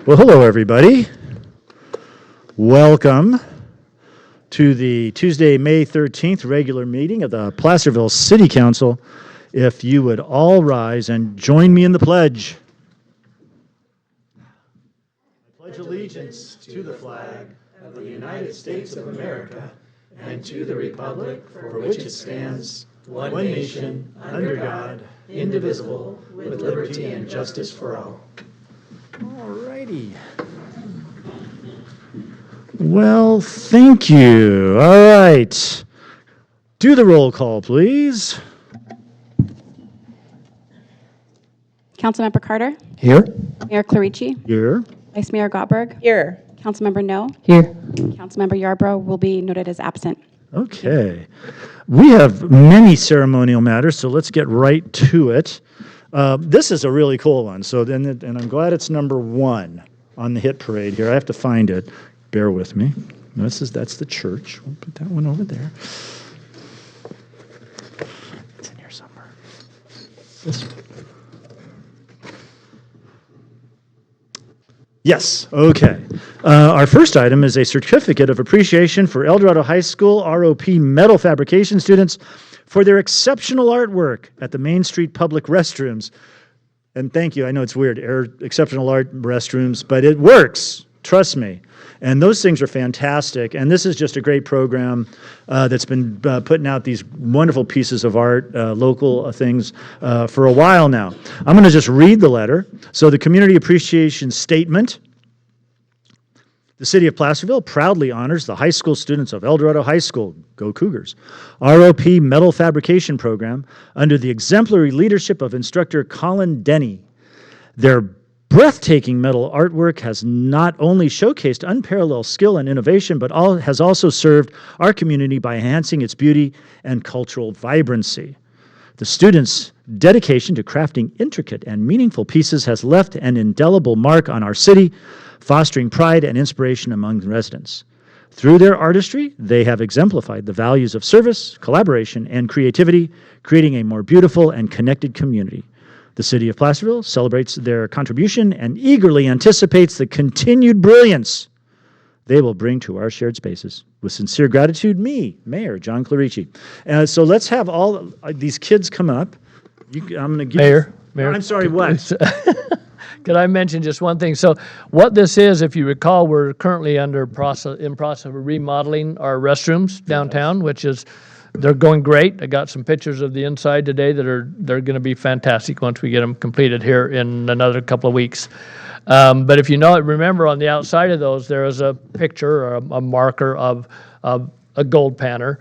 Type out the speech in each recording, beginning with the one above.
Well, hello, everybody. Welcome to the Tuesday, May 13th regular meeting of the Placerville City Council. If you would all rise and join me in the pledge. I pledge allegiance to the flag of the United States of America and to the republic for which it stands, one nation, under God, indivisible, with liberty and justice for all. All righty. Well, thank you. All right. Do the roll call, please. Councilmember Carter. Here. Mayor Clarici. Here. Vice Mayor Gottberg. Here. Councilmember No. Here. Councilmember Yarbrough will be noted as absent. Okay. We have many ceremonial matters, so let's get right to it. This is a really cool one. So then, and I'm glad it's number 1 on the hit parade here. I have to find it. Bear with me. That's the church. We'll put that one over there. It's in here somewhere. This one. Yes, okay. Our first item is a certificate of appreciation for El Dorado High School ROP metal fabrication students for their exceptional artwork at the Main Street public restrooms. And thank you, I know it's weird, exceptional art restrooms, but it works, trust me. And those things are fantastic. And this is just a great program that's been putting out these wonderful pieces of art, local things, for a while now. I'm going to just read the letter. So the Community Appreciation Statement. The City of Placerville proudly honors the high school students of El Dorado High School, go Cougars, ROP Metal Fabrication Program under the exemplary leadership of instructor Colin Denny. Their breathtaking metal artwork has not only showcased unparalleled skill and innovation, but has also served our community by enhancing its beauty and cultural vibrancy. The students' dedication to crafting intricate and meaningful pieces has left an indelible mark on our city, fostering pride and inspiration among the residents. Through their artistry, they have exemplified the values of service, collaboration, and creativity, creating a more beautiful and connected community. The City of Placerville celebrates their contribution and eagerly anticipates the continued brilliance they will bring to our shared spaces. With sincere gratitude, me, Mayor John Clarici. So let's have all these kids come up. I'm going to give Mayor. I'm sorry, what? Could I mention just one thing? So what this is, if you recall, we're currently in process of remodeling our restrooms downtown, which is, they're going great. I got some pictures of the inside today they're going to be fantastic once we get them completed here in another couple of weeks. But if you remember on the outside of those, there is a picture or a marker of a gold panner,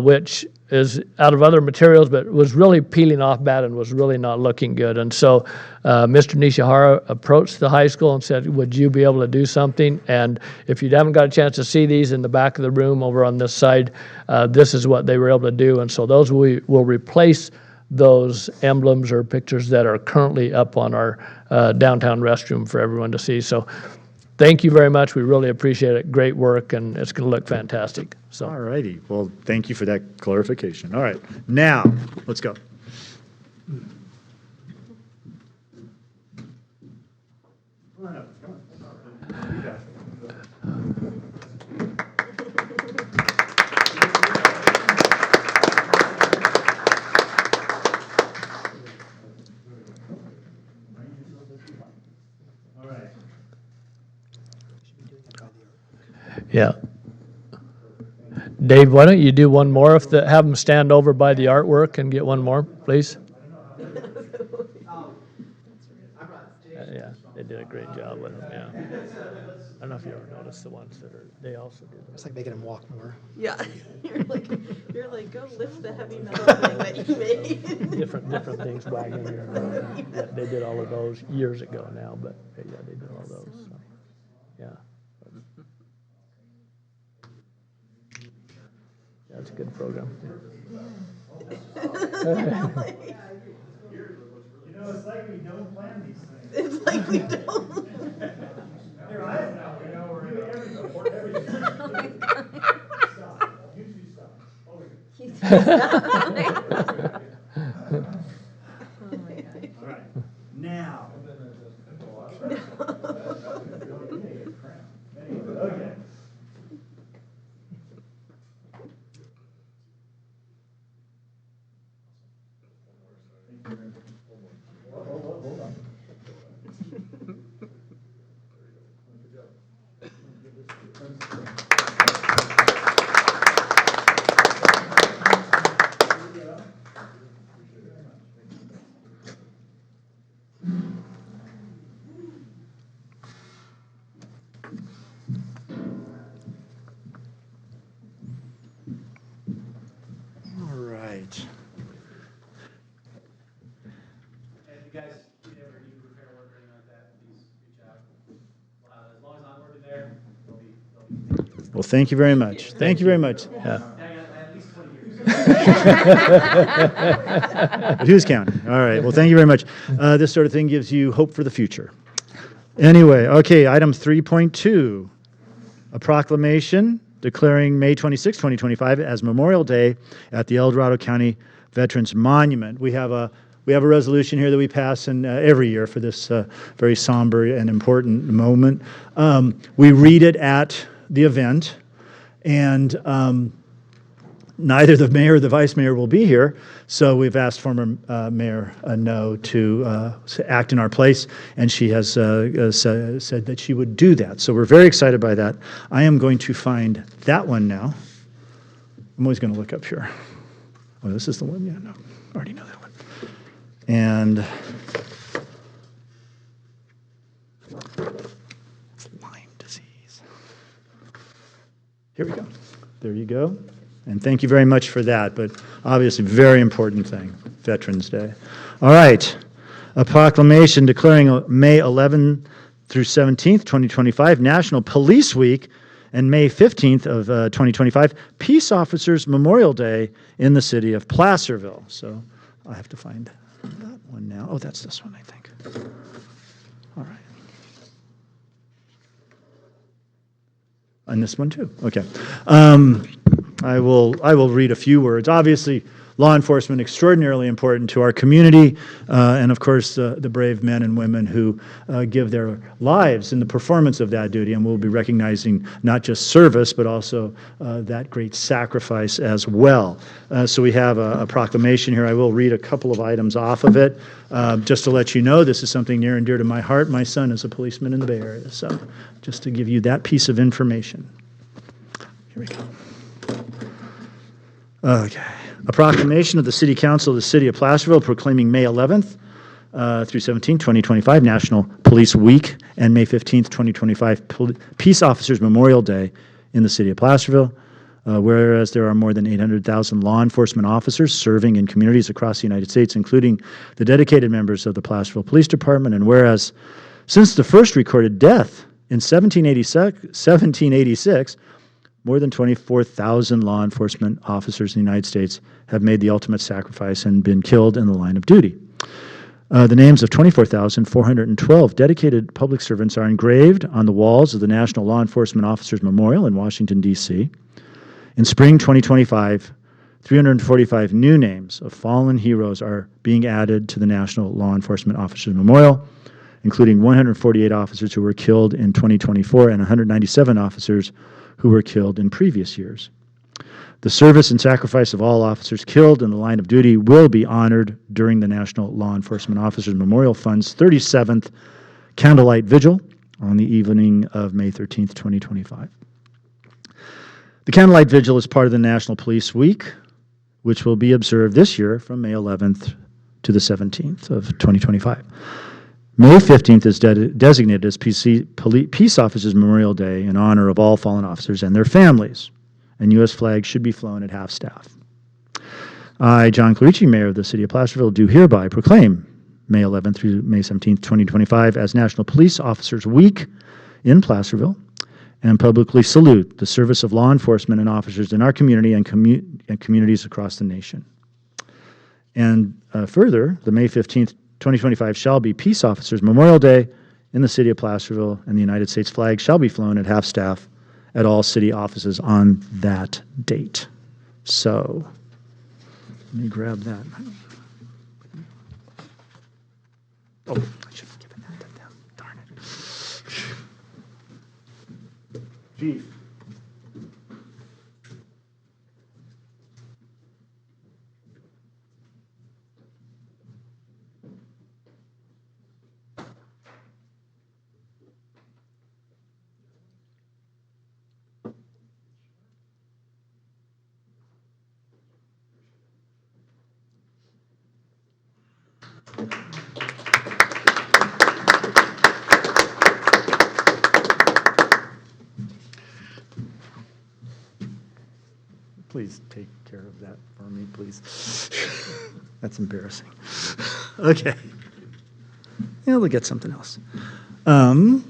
which is out of other materials, but was really peeling off bad and was really not looking good. And so Mr. Nishihara approached the high school and said, would you be able to do something? And if you haven't got a chance to see these in the back of the room over on this side, this is what they were able to do. And so those will replace those emblems or pictures that are currently up on our downtown restroom for everyone to see. So thank you very much. We really appreciate it. Great work, and it's going to look fantastic. So. All righty. Well, thank you for that clarification. All right. Now, let's go. Come on up. Come on. You got it. All right. Yeah. Dave, why don't you do one more? Have them stand over by the artwork and get one more, please. Yeah, they did a great job with them. Yeah. I don't know if you ever noticed the ones they also do. It's like making him walk more. Yeah, you're like, go lift the heavy metal thing that you made. different things wagging. Yeah, they did all of those years ago now, but yeah, they did all those. So, yeah. That's a good program. It's like we don't plan these things. It's like we don't. Here, I am now. Everything. Stop. You two stop. All right. Now. guys ever need repair work or anything like that, please reach out. As long as I'm working there, they'll be. Well, thank you very much. Thank you very much. Yeah. At least 20 years. But who's counting? All right. Well, thank you very much. This sort of thing gives you hope for the future. Anyway, okay, item 3.2, a proclamation declaring May 26, 2025 as Memorial Day at the El Dorado County Veterans Monument. We have a resolution here that we pass every year for this very somber and important moment. We read it at the event, and neither the mayor or the vice mayor will be here, so we've asked former Mayor No to act in our place, and she has said that she would do that. So we're very excited by that. I am going to find that one now. I'm always going to look up here. Oh, this is the one? Yeah, no, I already know that one. And Lyme disease. Here we go. There you go. And thank you very much for that, but obviously very important thing, Veterans Day. All right, a proclamation declaring May 11th through 17th, 2025, National Police Week, and May 15th of 2025, Peace Officers Memorial Day in the city of Placerville. So I have to find that one now. Oh, that's this one, I think. All right. And this one too. Okay. I will read a few words. Obviously, law enforcement extraordinarily important to our community, and of course the brave men and women who give their lives in the performance of that duty, and we'll be recognizing not just service but also that great sacrifice as well. So we have a proclamation here. I will read a couple of items off of it. Just to let you know, this is something near and dear to my heart. My son is a policeman in the Bay Area, so just to give you that piece of information. Here we go. Okay. A proclamation of the City Council of the City of Placerville proclaiming May 11th through 17th, 2025, National Police Week, and May 15th, 2025, Peace Officers Memorial Day in the City of Placerville. Whereas there are more than 800,000 law enforcement officers serving in communities across the United States, including the dedicated members of the Placerville Police Department, and whereas since the first recorded death in 1786, more than 24,000 law enforcement officers in the United States have made the ultimate sacrifice and been killed in the line of duty. The names of 24,412 dedicated public servants are engraved on the walls of the National Law Enforcement Officers Memorial in Washington, D.C. In spring 2025, 345 new names of fallen heroes are being added to the National Law Enforcement Officers Memorial, including 148 officers who were killed in 2024 and 197 officers who were killed in previous years. The service and sacrifice of all officers killed in the line of duty will be honored during the National Law Enforcement Officers Memorial Fund's 37th Candlelight Vigil on the evening of May 13th, 2025. The Candlelight Vigil is part of the National Police Week, which will be observed this year from May 11th to the 17th of 2025. May 15th is designated as Peace Officers Memorial Day in honor of all fallen officers and their families, and U.S. flags should be flown at half-staff. I, John Clerici, Mayor of the City of Placerville, do hereby proclaim May 11th through May 17th, 2025 as National Police Officers Week in Placerville, and publicly salute the service of law enforcement and officers in our community and communities across the nation. And further, the May 15th, 2025 shall be Peace Officers Memorial Day in the City of Placerville, and the United States flag shall be flown at half-staff at all city offices on that date. So, let me grab that. Oh, I should have given that to them. Darn it. Chief. Please take care of that for me, please. That's embarrassing. Okay. Yeah, we'll get something else. Item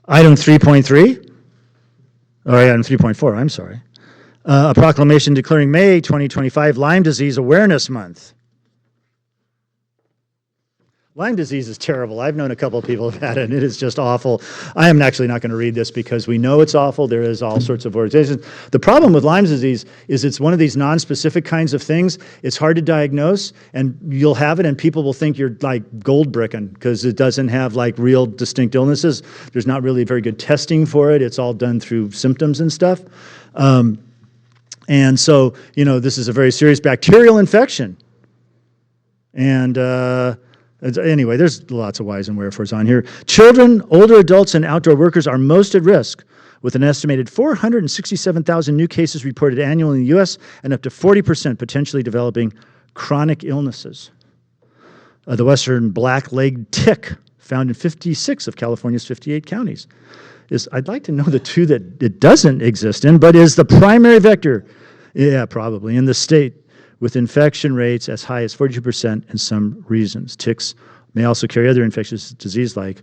3.3. Oh, yeah, item 3.4, I'm sorry. A proclamation declaring May 2025 Lyme Disease Awareness Month. Lyme disease is terrible. I've known a couple of people who've had it, and it is just awful. I am actually not going to read this because we know it's awful. There is all sorts of organizations. The problem with Lyme disease is it's one of these non-specific kinds of things. It's hard to diagnose, and you'll have it, and people will think you're like gold bricking because it doesn't have like real distinct illnesses. There's not really very good testing for it. It's all done through symptoms and stuff. And so, this is a very serious bacterial infection. And anyway, there's lots of whys and wherefores on here. Children, older adults, and outdoor workers are most at risk, with an estimated 467,000 new cases reported annually in the U.S. and up to 40% potentially developing chronic illnesses. The western black-legged tick, found in 56 of California's 58 counties, I'd like to know the two that it doesn't exist in, but is the primary vector, probably, in the state, with infection rates as high as 42% in some regions. Ticks may also carry other infectious disease like,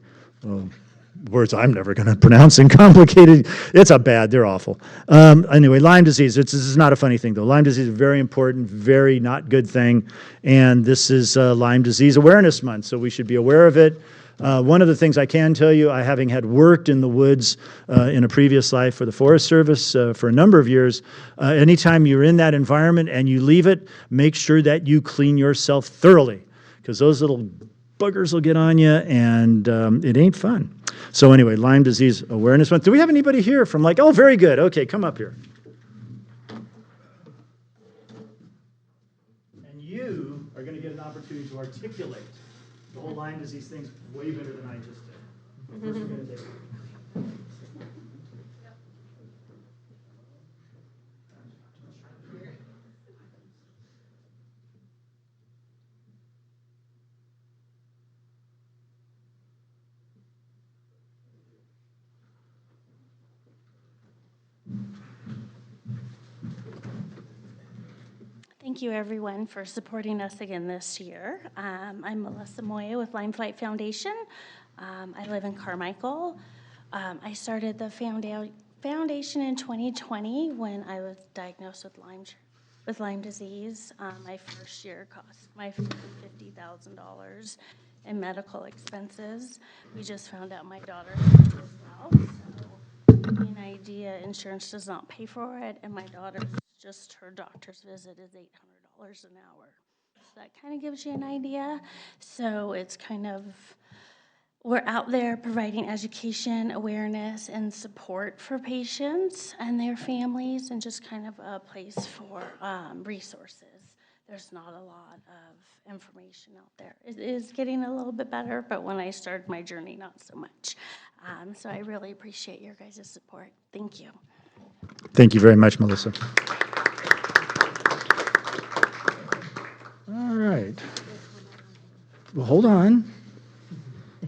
words I'm never going to pronounce and complicated. They're awful. Anyway, Lyme disease, this is not a funny thing though. Lyme disease is a very important, very not good thing, and this is Lyme Disease Awareness Month, so we should be aware of it. One of the things I can tell you, having had worked in the woods in a previous life for the Forest Service for a number of years, anytime you're in that environment and you leave it, make sure that you clean yourself thoroughly, because those little buggers will get on you, and it ain't fun. So anyway, Lyme Disease Awareness Month. Do we have anybody here from oh, very good. Okay, come up here. And you are going to get an opportunity to articulate the whole Lyme disease thing's way better than I just did. First, we're going to take Thank you, everyone, for supporting us again this year. I'm Melissa Moya with Lyme Flight Foundation. I live in Carmichael. I started the foundation in 2020 when I was diagnosed with Lyme disease. My first year cost my $50,000 in medical expenses. We just found out my daughter had it as well. So, to give you an idea, insurance does not pay for it, and my daughter's just her doctor's visit is $800 an hour. So that kind of gives you an idea. So it's kind of, we're out there providing education, awareness, and support for patients and their families, and just kind of a place for resources. There's not a lot of information out there. It is getting a little bit better, but when I started my journey, not so much. So I really appreciate your guys' support. Thank you. Thank you very much, Melissa. All right. Well, hold on.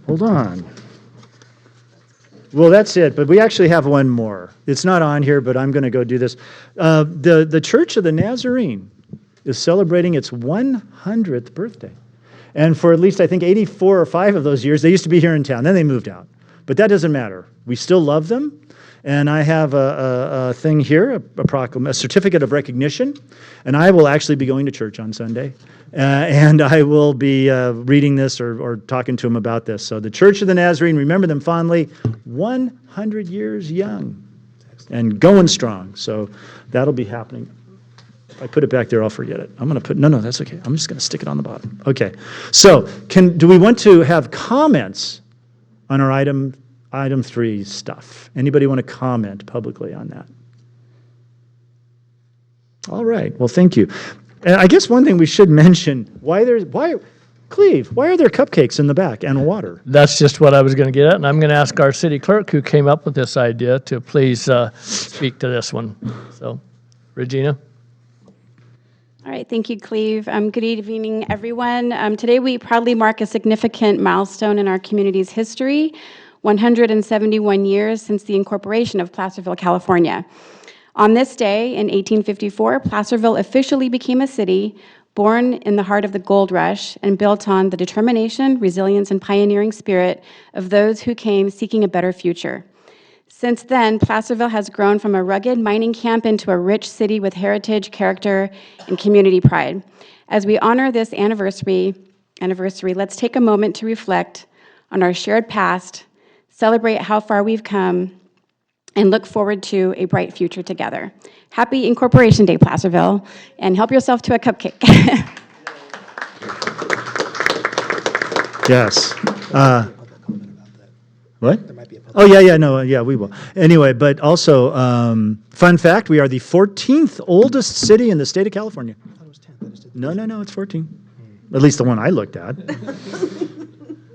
Hold on. Well, that's it, but we actually have one more. It's not on here, but I'm going to go do this. The Church of the Nazarene is celebrating its 100th birthday. And for at least, I think, 84 or 5 of those years, they used to be here in town. Then they moved out. But that doesn't matter. We still love them. And I have a thing here, a certificate of recognition, and I will actually be going to church on Sunday, and I will be reading this or talking to them about this. So the Church of the Nazarene, remember them fondly, 100 years young and going strong. So that'll be happening. If I put it back there, I'll forget it. I'm going to put, no, that's okay. I'm just going to stick it on the bottom. Okay. So do we want to have comments on our item 3 stuff? Anybody want to comment publicly on that? All right. Well, thank you. And I guess one thing we should mention, Cleve, why are there cupcakes in the back and water? That's just what I was going to get at, and I'm going to ask our city clerk who came up with this idea to please speak to this one. So, Regina? All right, thank you, Cleve. Good evening, everyone. Today we proudly mark a significant milestone in our community's history, 171 years since the incorporation of Placerville, California. On this day in 1854, Placerville officially became a city, born in the heart of the gold rush and built on the determination, resilience, and pioneering spirit of those who came seeking a better future. Since then, Placerville has grown from a rugged mining camp into a rich city with heritage, character, and community pride. As we honor this anniversary, let's take a moment to reflect on our shared past, celebrate how far we've come, and look forward to a bright future together. Happy Incorporation Day, Placerville, and help yourself to a cupcake. Yes. What? Oh, yeah, no, yeah, we will. Anyway, but also, fun fact, we are the 14th oldest city in the state of California. No, it's 14. At least the one I looked at.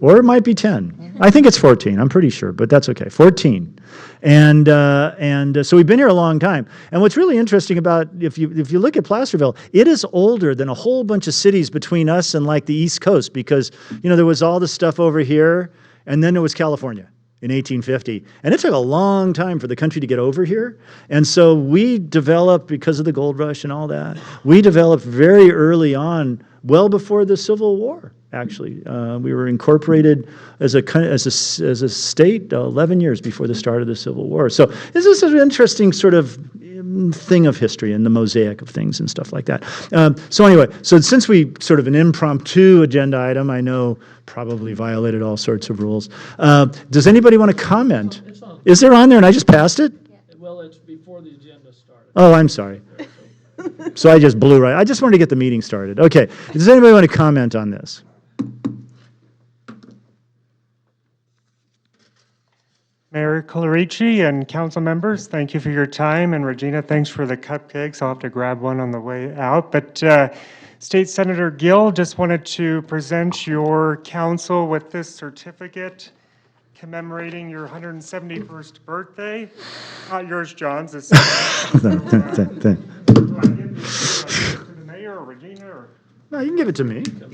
Or it might be 10. I think it's 14, I'm pretty sure, but that's okay, 14. And so we've been here a long time. And what's really interesting about, if you look at Placerville, it is older than a whole bunch of cities between us and like the East Coast, because, there was all the stuff over here, and then there was California in 1850. And it took a long time for the country to get over here. And so we developed, because of the gold rush and all that, we developed very early on, well before the Civil War, actually. We were incorporated as a state 11 years before the start of the Civil War. So this is an interesting sort of thing of history and the mosaic of things and stuff like that. So anyway, since we sort of an impromptu agenda item, I know probably violated all sorts of rules. Does anybody want to comment? It's on. Is there on there and I just passed it? Well, it's before the agenda started. Oh, I'm sorry. So I just blew right. I just wanted to get the meeting started. Okay. Does anybody want to comment on this? Mayor Colarici and council members, thank you for your time. And Regina, thanks for the cupcakes. I'll have to grab one on the way out. But State Senator Gill, just wanted to present your council with this certificate commemorating your 171st birthday. Not yours, John's. It's, do I give this to the mayor or Regina? Or? No, you can give it to me. Dave,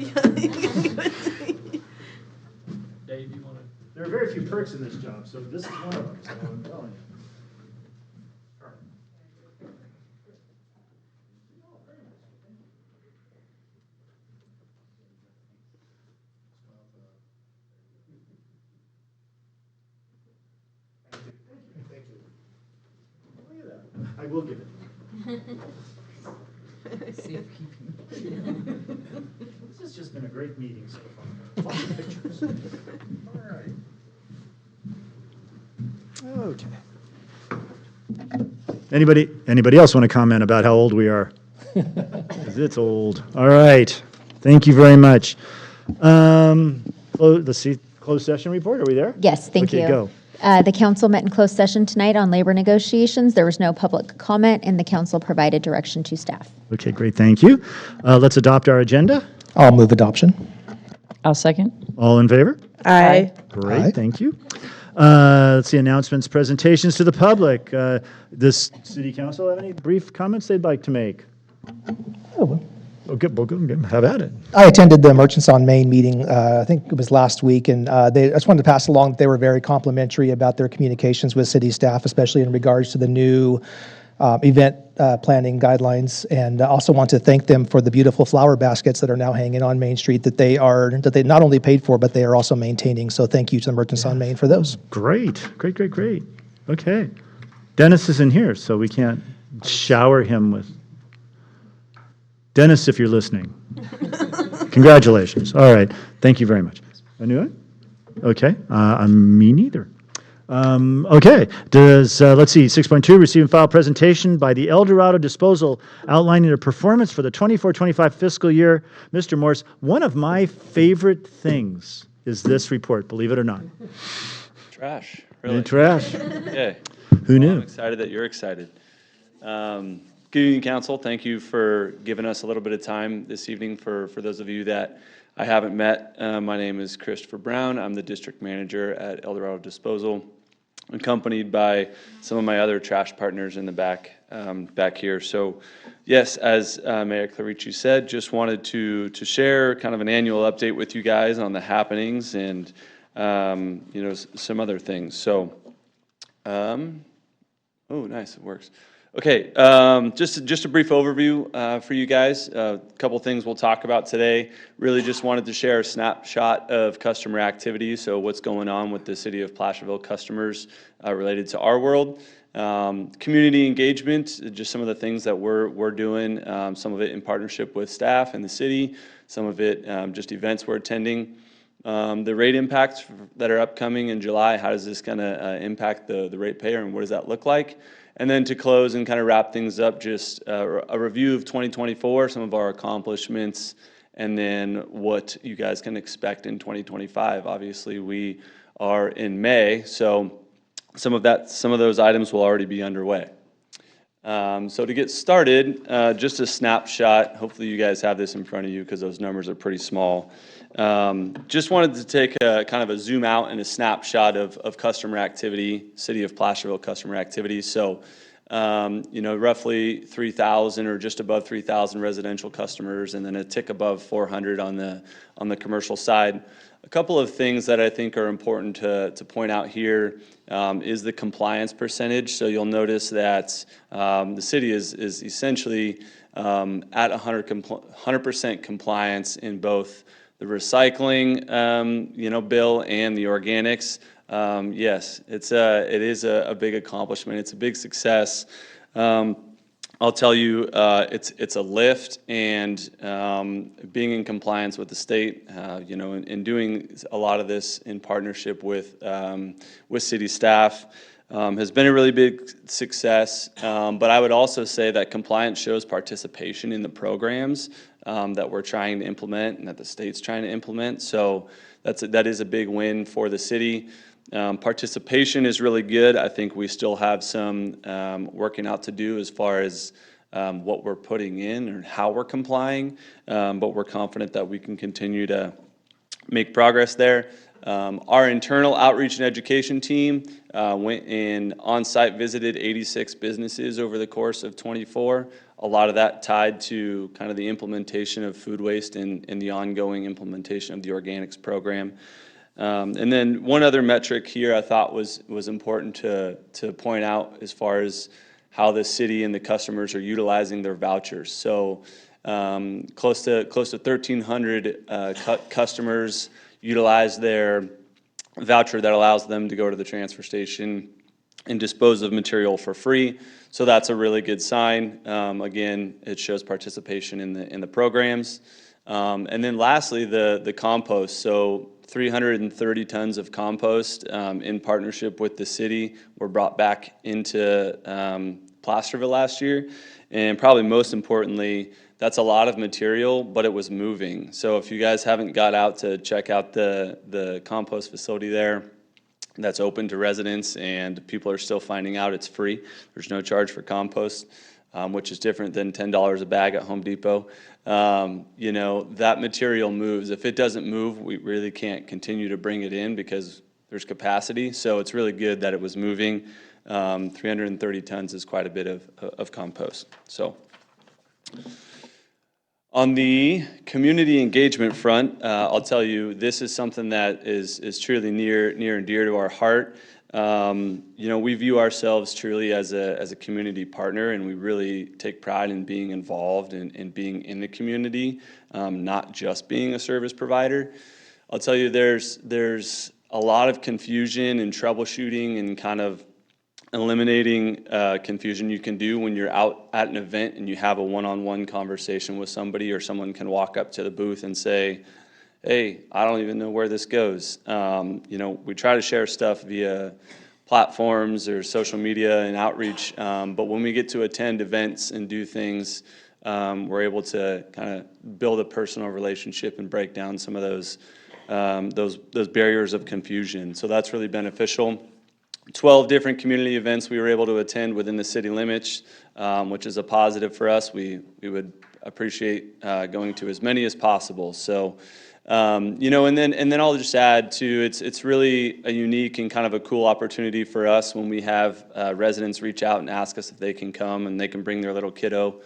you want to? There are very few perks in this job, so this is one of them, so I'm telling you. I will give it. This has just been a great meeting so far. Lots of pictures. All right. Okay. Anybody else want to comment about how old we are? 'Cause it's old. All right. Thank you very much. Let's see, closed session report. Are we there? Yes, thank you. Okay, go. The council met in closed session tonight on labor negotiations. There was no public comment, and the council provided direction to staff. Okay, great. Thank you. Let's adopt our agenda. I'll move adoption. I'll second. All in favor? Aye. Great, Aye. thank you. Let's see, announcements, presentations to the public. Does City Council have any brief comments they'd like to make? Okay, well, good, have at it. I attended the Merchants on Main meeting, I think it was last week, and I just wanted to pass along that they were very complimentary about their communications with city staff, especially in regards to the new event planning guidelines, and I also want to thank them for the beautiful flower baskets that are now hanging on Main Street that they not only paid for, but they are also maintaining. So thank you to the Merchants on Main for those. Great. Okay. Dennis isn't here, so we can't shower him with. Dennis, if you're listening, congratulations. All right, thank you very much. Anyone? Okay, me neither. Okay, let's see, 6.2, receive and file presentation by the El Dorado Disposal outlining their performance for the 24-25 fiscal year. Mr. Morse, one of my favorite things is this report, believe it or not. Trash, really. Trash. Okay. Who Well, knew? I'm excited that you're excited. Good evening, council. Thank you for giving us a little bit of time this evening. For those of you that I haven't met, my name is Christopher Brown. I'm the district manager at El Dorado Disposal, accompanied by some of my other trash partners in the back here. So yes, as Mayor Colarici said, just wanted to share kind of an annual update with you guys on the happenings and some other things. So, oh, nice, it works. Okay, just a brief overview for you guys. A couple things we'll talk about today. Really just wanted to share a snapshot of customer activity, so what's going on with the City of Placerville customers related to our world. Community engagement, just some of the things that we're doing, some of it in partnership with staff and the city, some of it just events we're attending. The rate impacts that are upcoming in July, how does this kind of impact the ratepayer and what does that look like? And then to close and kind of wrap things up, just a review of 2024, some of our accomplishments, and then what you guys can expect in 2025. Obviously, we are in May, so some of those items will already be underway. So to get started, just a snapshot. Hopefully you guys have this in front of you because those numbers are pretty small. Just wanted to take a kind of a zoom out and a snapshot of customer activity, City of Placerville customer activity. So, roughly 3,000 or just above 3,000 residential customers, and then a tick above 400 on the commercial side. A couple of things that I think are important to point out here is the compliance percentage. So you'll notice that the city is essentially at 100% compliance in both the recycling, bill and the organics. Yes, it is a big accomplishment. It's a big success. I'll tell you, it's a lift, and being in compliance with the state, and doing a lot of this in partnership with city staff has been a really big success. But I would also say that compliance shows participation in the programs that we're trying to implement and that the state's trying to implement. So that is a big win for the city. Participation is really good. I think we still have some working out to do as far as what we're putting in and how we're complying, but we're confident that we can continue to make progress there. Our internal outreach and education team went and on-site visited 86 businesses over the course of 24. A lot of that tied to kind of the implementation of food waste and the ongoing implementation of the organics program. And then one other metric here I thought was important to point out as far as how the city and the customers are utilizing their vouchers. So close to 1,300 customers utilize their voucher that allows them to go to the transfer station and dispose of material for free. So that's a really good sign. Again, it shows participation in the programs. And then lastly, the compost. So 330 tons of compost in partnership with the city were brought back into Placerville last year. And probably most importantly, that's a lot of material, but it was moving. So if you guys haven't got out to check out the compost facility there, that's open to residents, and people are still finding out it's free. There's no charge for compost, which is different than $10 a bag at Home Depot. That material moves. If it doesn't move, we really can't continue to bring it in because there's capacity. So it's really good that it was moving. 330 tons is quite a bit of compost. So on the community engagement front, I'll tell you, this is something that is truly near and dear to our heart. We view ourselves truly as a community partner, and we really take pride in being involved and being in the community, not just being a service provider. I'll tell you, there's a lot of confusion and troubleshooting and kind of eliminating confusion you can do when you're out at an event and you have a one-on-one conversation with somebody, or someone can walk up to the booth and say, hey, I don't even know where this goes. We try to share stuff via platforms or social media and outreach, but when we get to attend events and do things, we're able to kind of build a personal relationship and break down some of those barriers of confusion. So that's really beneficial. 12 different community events we were able to attend within the city limits, which is a positive for us. We would appreciate going to as many as possible. So, and then I'll just add too, it's really a unique and kind of a cool opportunity for us when we have residents reach out and ask us if they can come and they can bring their little kiddo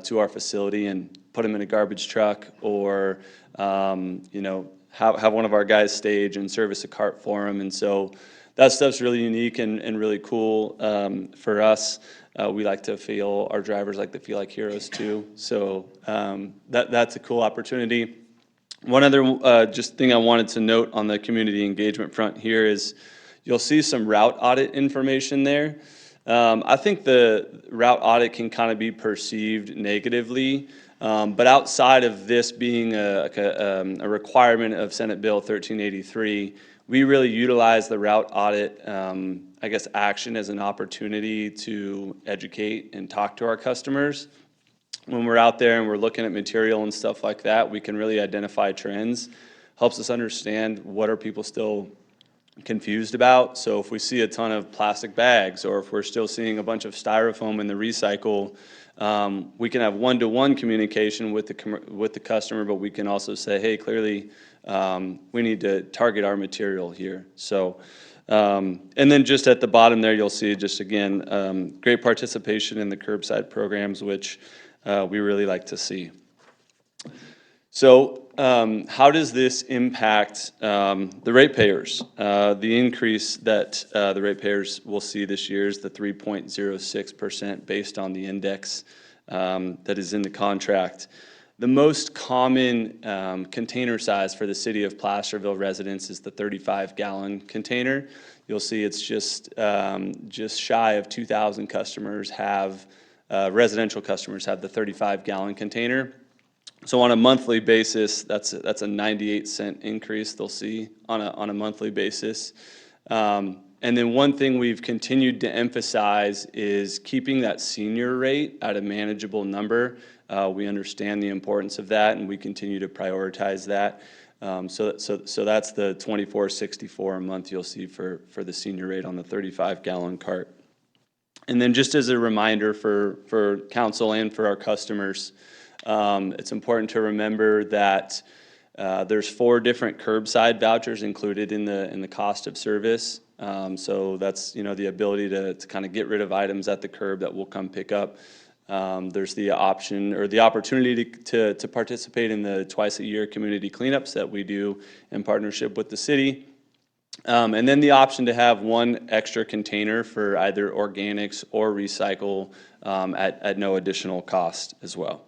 to our facility and put them in a garbage truck, or have one of our guys stage and service a cart for them. And so that stuff's really unique and really cool for us. we like to feel, our drivers like to feel like heroes too. So that's a cool opportunity. One other just thing I wanted to note on the community engagement front here is you'll see some route audit information there. I think the route audit can kind of be perceived negatively, but outside of this being a requirement of Senate Bill 1383, we really utilize the route audit, I guess, action as an opportunity to educate and talk to our customers. When we're out there and we're looking at material and stuff like that, we can really identify trends, helps us understand what are people still confused about. So if we see a ton of plastic bags, or if we're still seeing a bunch of styrofoam in the recycle, we can have one-to-one communication with the customer, but we can also say, hey, clearly we need to target our material here. So, and then just at the bottom there, you'll see just again, great participation in the curbside programs, which we really like to see. So how does this impact the ratepayers? The increase that the ratepayers will see this year is the 3.06% based on the index that is in the contract. The most common container size for the city of Placerville residents is the 35-gallon container. You'll see it's just shy of 2,000 customers have, residential customers have the 35-gallon container. So on a monthly basis, that's a 98-cent increase they'll see on a monthly basis. And then one thing we've continued to emphasize is keeping that senior rate at a manageable number. We understand the importance of that, and we continue to prioritize that. So that's the $24.64 a month you'll see for the senior rate on the 35-gallon cart. And then just as a reminder for council and for our customers, it's important to remember that there's 4 different curbside vouchers included in the cost of service. So that's, the ability to kind of get rid of items at the curb that we'll come pick up. There's the option or the opportunity to participate in the twice-a-year community cleanups that we do in partnership with the city. And then the option to have 1 extra container for either organics or recycle at no additional cost as well.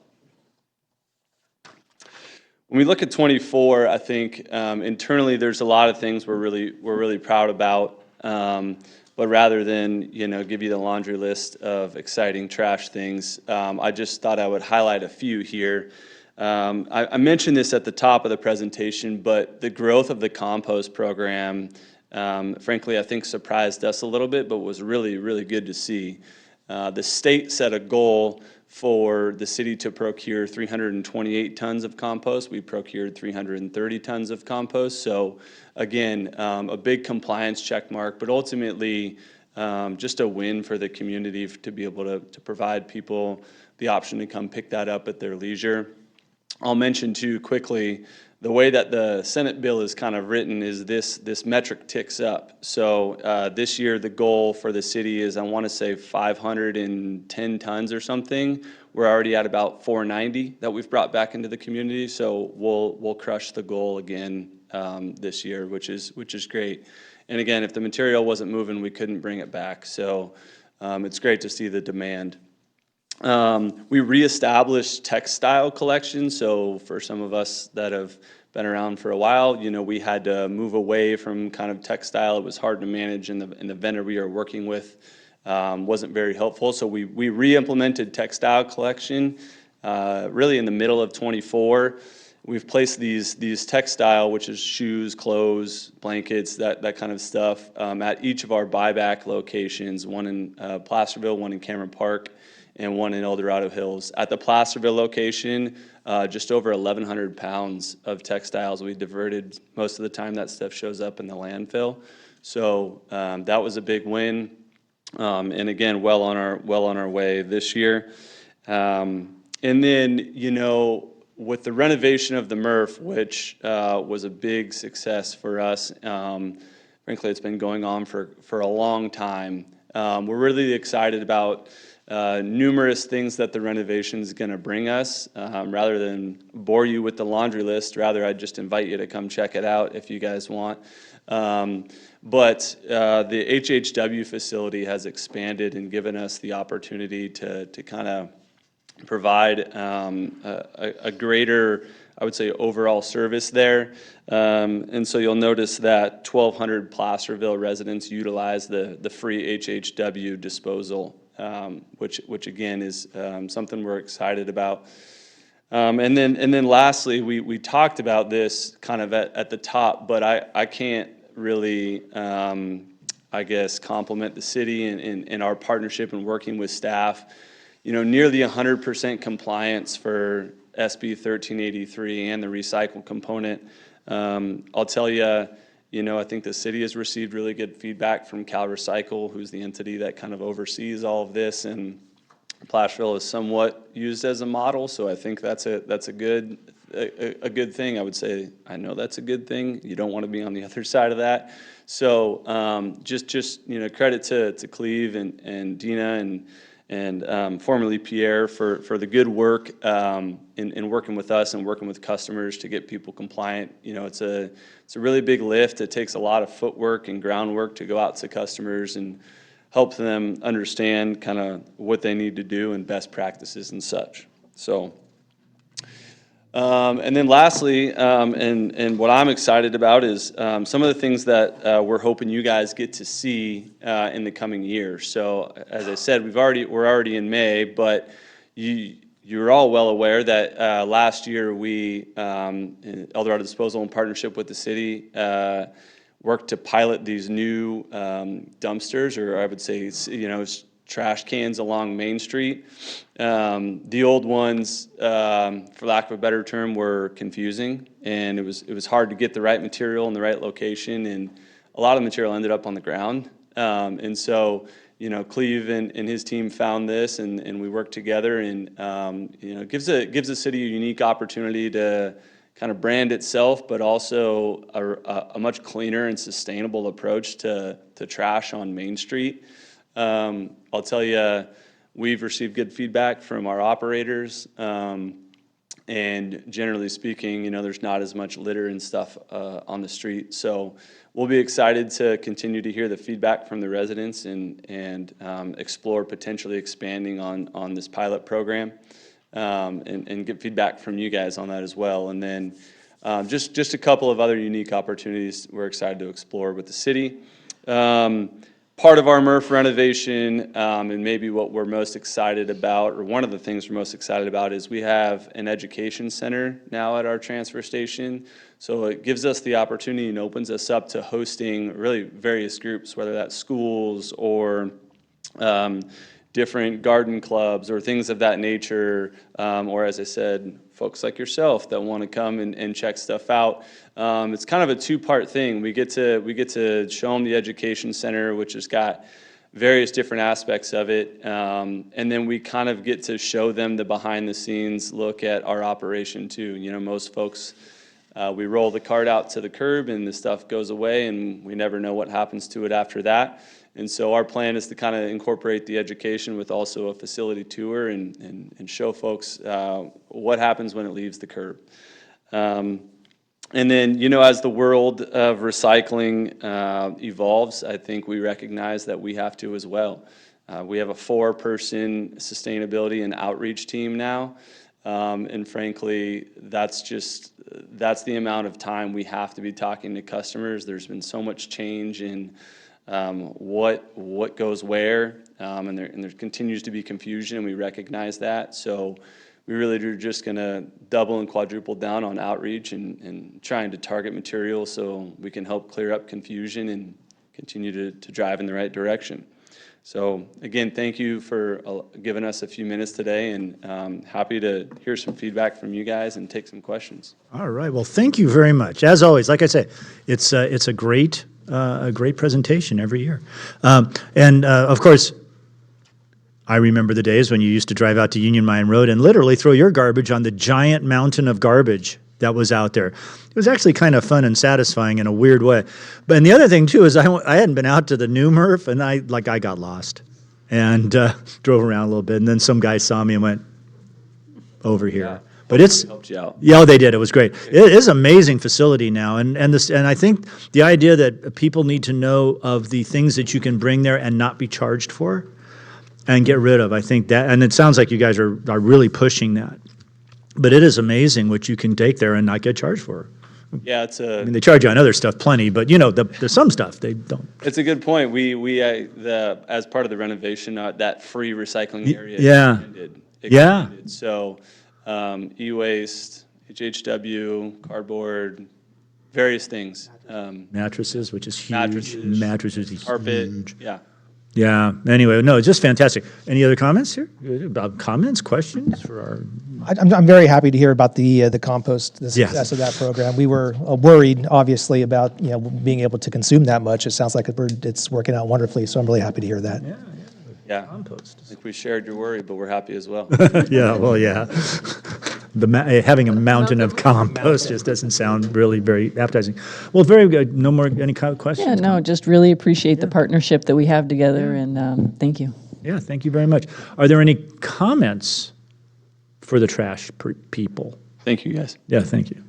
When we look at 24, I think internally there's a lot of things we're really proud about. But rather than give you the laundry list of exciting trash things, I just thought I would highlight a few here. I mentioned this at the top of the presentation, but the growth of the compost program, frankly, I think surprised us a little bit, but was really, really good to see. The state set a goal for the city to procure 328 tons of compost. We procured 330 tons of compost. So again, a big compliance check mark, but ultimately just a win for the community to be able to provide people the option to come pick that up at their leisure. I'll mention too quickly, the way that the Senate bill is kind of written is this metric ticks up. So this year, the goal for the city is, I want to say 510 tons or something. We're already at about 490 that we've brought back into the community. So we'll crush the goal again this year, which is great. And again, if the material wasn't moving, we couldn't bring it back. So it's great to see the demand. We reestablished textile collection. So for some of us that have been around for a while, we had to move away from kind of textile. It was hard to manage, and the vendor we are working with wasn't very helpful. So we re-implemented textile collection really in the middle of 24. We've placed these textile, which is shoes, clothes, blankets, that kind of stuff, at each of our buyback locations, one in Placerville, one in Cameron Park, and one in El Dorado Hills. At the Placerville location, just over 1,100 pounds of textiles we diverted. Most of the time that stuff shows up in the landfill. So that was a big win. And again, well on our way this year. And then, with the renovation of the MRF, which was a big success for us, frankly, it's been going on for a long time. We're really excited about numerous things that the renovation is going to bring us. Rather than bore you with the laundry list, rather I'd just invite you to come check it out if you guys want. But the HHW facility has expanded and given us the opportunity to kind of provide a greater, I would say, overall service there. And so you'll notice that 1,200 Placerville residents utilize the free HHW disposal, which again is something we're excited about. And then lastly, we talked about this kind of at the top, but I can't really, I guess, compliment the city and our partnership and working with staff. Nearly 100% compliance for SB 1383 and the recycle component. I'll tell you, I think the city has received really good feedback from CalRecycle, who's the entity that kind of oversees all of this, and Placerville is somewhat used as a model, so I think that's a good thing. I would say, I know that's a good thing. You don't want to be on the other side of that. So just credit to Cleve and Dina and formerly Pierre for the good work in working with us and working with customers to get people compliant. It's a really big lift. It takes a lot of footwork and groundwork to go out to customers and help them understand kind of what they need to do and best practices and such. So, and then lastly, and what I'm excited about is some of the things that we're hoping you guys get to see in the coming year. So, as I said, we're already in May, but you're all well aware that last year we, Eldorado Disposal in partnership with the city, worked to pilot these new dumpsters, or I would say, trash cans along Main Street. The old ones, for lack of a better term, were confusing, and it was hard to get the right material in the right location, and a lot of material ended up on the ground. And so, Cleve and his team found this, and we worked together, and it gives the city a unique opportunity to kind of brand itself, but also a much cleaner and sustainable approach to trash on Main Street. I'll tell you, we've received good feedback from our operators, and generally speaking, there's not as much litter and stuff on the street. So we'll be excited to continue to hear the feedback from the residents and explore potentially expanding on this pilot program. And get feedback from you guys on that as well. And then just a couple of other unique opportunities we're excited to explore with the city. Part of our MRF renovation, and maybe what we're most excited about, or one of the things we're most excited about, is we have an education center now at our transfer station. So it gives us the opportunity and opens us up to hosting really various groups, whether that's schools or different garden clubs or things of that nature, or as I said, folks like yourself that want to come and check stuff out. It's kind of a two-part thing. We get to show them the education center, which has got various different aspects of it, and then we kind of get to show them the behind-the-scenes look at our operation too. Most folks, we roll the cart out to the curb and the stuff goes away, and we never know what happens to it after that. And so our plan is to kind of incorporate the education with also a facility tour and show folks what happens when it leaves the curb. And then, as the world of recycling evolves, I think we recognize that we have to as well. We have a 4-person sustainability and outreach team now. And frankly, that's the amount of time we have to be talking to customers. There's been so much change in what goes where, and there continues to be confusion, and we recognize that. So we really are just going to double and quadruple down on outreach and trying to target material so we can help clear up confusion and continue to drive in the right direction. So again, thank you for giving us a few minutes today, and happy to hear some feedback from you guys and take some questions. All right. Well, thank you very much. As always, like I say, it's a great presentation every year. And of course, I remember the days when you used to drive out to Union Mine Road and literally throw your garbage on the giant mountain of garbage that was out there. It was actually kind of fun and satisfying in a weird way. And the other thing too is I hadn't been out to the new MRF, and I got lost. and drove around a little bit. And then some guy saw me and went, over here. But it's, Helped you out. yeah, oh, they did. It was great. It is an amazing facility now, and I think the idea that people need to know of the things that you can bring there and not be charged for, and get rid of. I think that, and it sounds like you guys are really pushing that. But it is amazing what you can take there and not get charged for. Yeah, it's I mean, they charge you on other stuff plenty, but there's some stuff they don't. it's a good point. As part of the renovation, that free recycling area yeah. expanded. Yeah. So, e-waste, HHW, cardboard, various things. Mattresses, which is huge. Mattresses, is carpet, huge. yeah. Yeah. Anyway, no, it's just fantastic. Any other comments here? Comments, questions for our? I'm very happy to hear about the compost, the Yes. success of that program. We were worried, obviously, about being able to consume that much. It sounds like it's working out wonderfully, so I'm really happy to hear that. Yeah. Compost. I think we shared your worry, but we're happy as well. Yeah, well, yeah. Having a mountain of compost just doesn't sound really very appetizing. Well, very good. No more, any kind of questions? Yeah, no, just really appreciate the partnership that we have together, and thank you. Yeah, thank you very much. Are there any comments for the trash people? Thank you, guys. Yeah, thank you.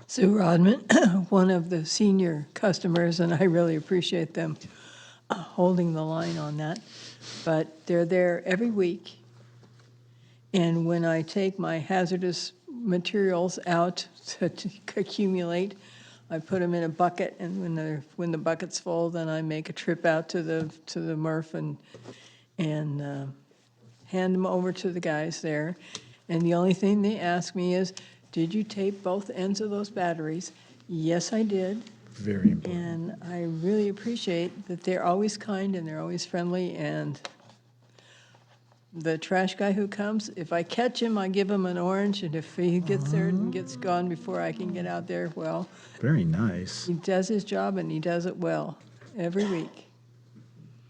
Sue Rodman, one of the senior customers, and I really appreciate them holding the line on that. But they're there every week, and when I take my hazardous materials out to accumulate, I put them in a bucket, and when the bucket's full, then I make a trip out to the MRF and hand them over to the guys there. And the only thing they ask me is, did you tape both ends of those batteries? Yes, I did. Very important. And I really appreciate that they're always kind and they're always friendly. And the trash guy who comes, if I catch him, I give him an orange. And if he gets there and gets gone before I can get out there, well, Very nice. he does his job and he does it well every week.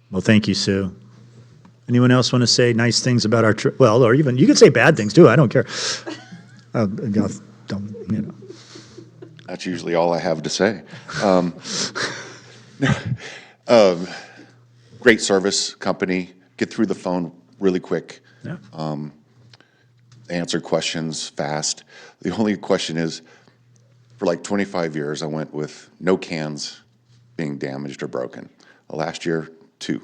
Well, thank you, Sue. Anyone else want to say nice things about our, well, or even, you can say bad things too, I don't care. That's usually all I have to say. Great service company, get through the phone really quick. Yeah. Answer questions fast. The only question is, for like 25 years, I went with no cans being damaged or broken. Last year, 2.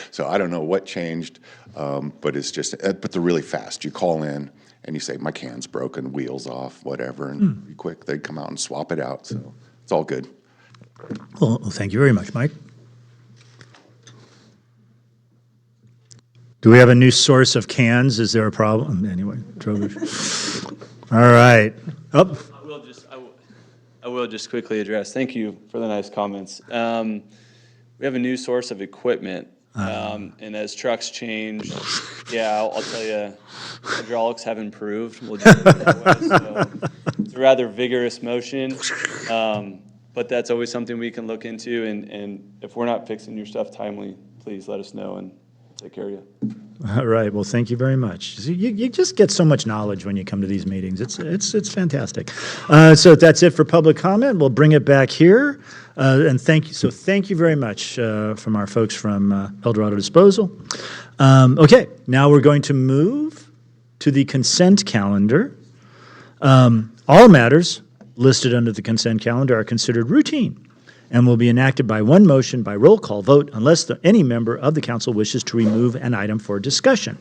So I don't know what changed, but it's just, but they're really fast. You call in and you say, my can's broken, wheels off, whatever, and pretty quick, they come out and swap it out. So it's all good. Well, thank you very much, Mike. Do we have a new source of cans? Is there a problem? Anyway, Drogosh. All right. Up. I will just quickly address, thank you for the nice comments. We have a new source of equipment, and as trucks change, I'll tell you, hydraulics have improved. We'll just put it that way. So it's a rather vigorous motion, but that's always something we can look into, and if we're not fixing your stuff timely, please let us know and take care of you. All right. Well, thank you very much. You just get so much knowledge when you come to these meetings. It's fantastic. So that's it for public comment. We'll bring it back here. And thank you. So thank you very much from our folks from El Dorado Disposal. Okay. Now we're going to move to the consent calendar. All matters listed under the consent calendar are considered routine and will be enacted by one motion by roll call vote unless any member of the council wishes to remove an item for discussion.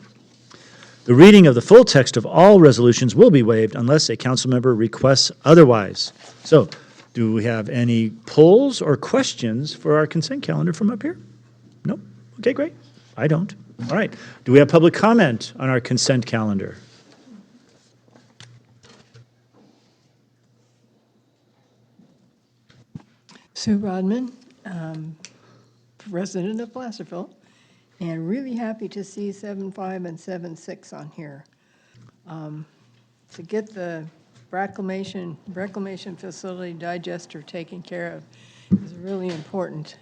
The reading of the full text of all resolutions will be waived unless a council member requests otherwise. So, do we have any polls or questions for our consent calendar from up here? No? Okay, great. I don't. All right. Do we have public comment on our consent calendar? Sue Rodman, resident of Placerville, and really happy to see 7.5 and 7.6 on here. To get the reclamation facility digester taken care of is really important.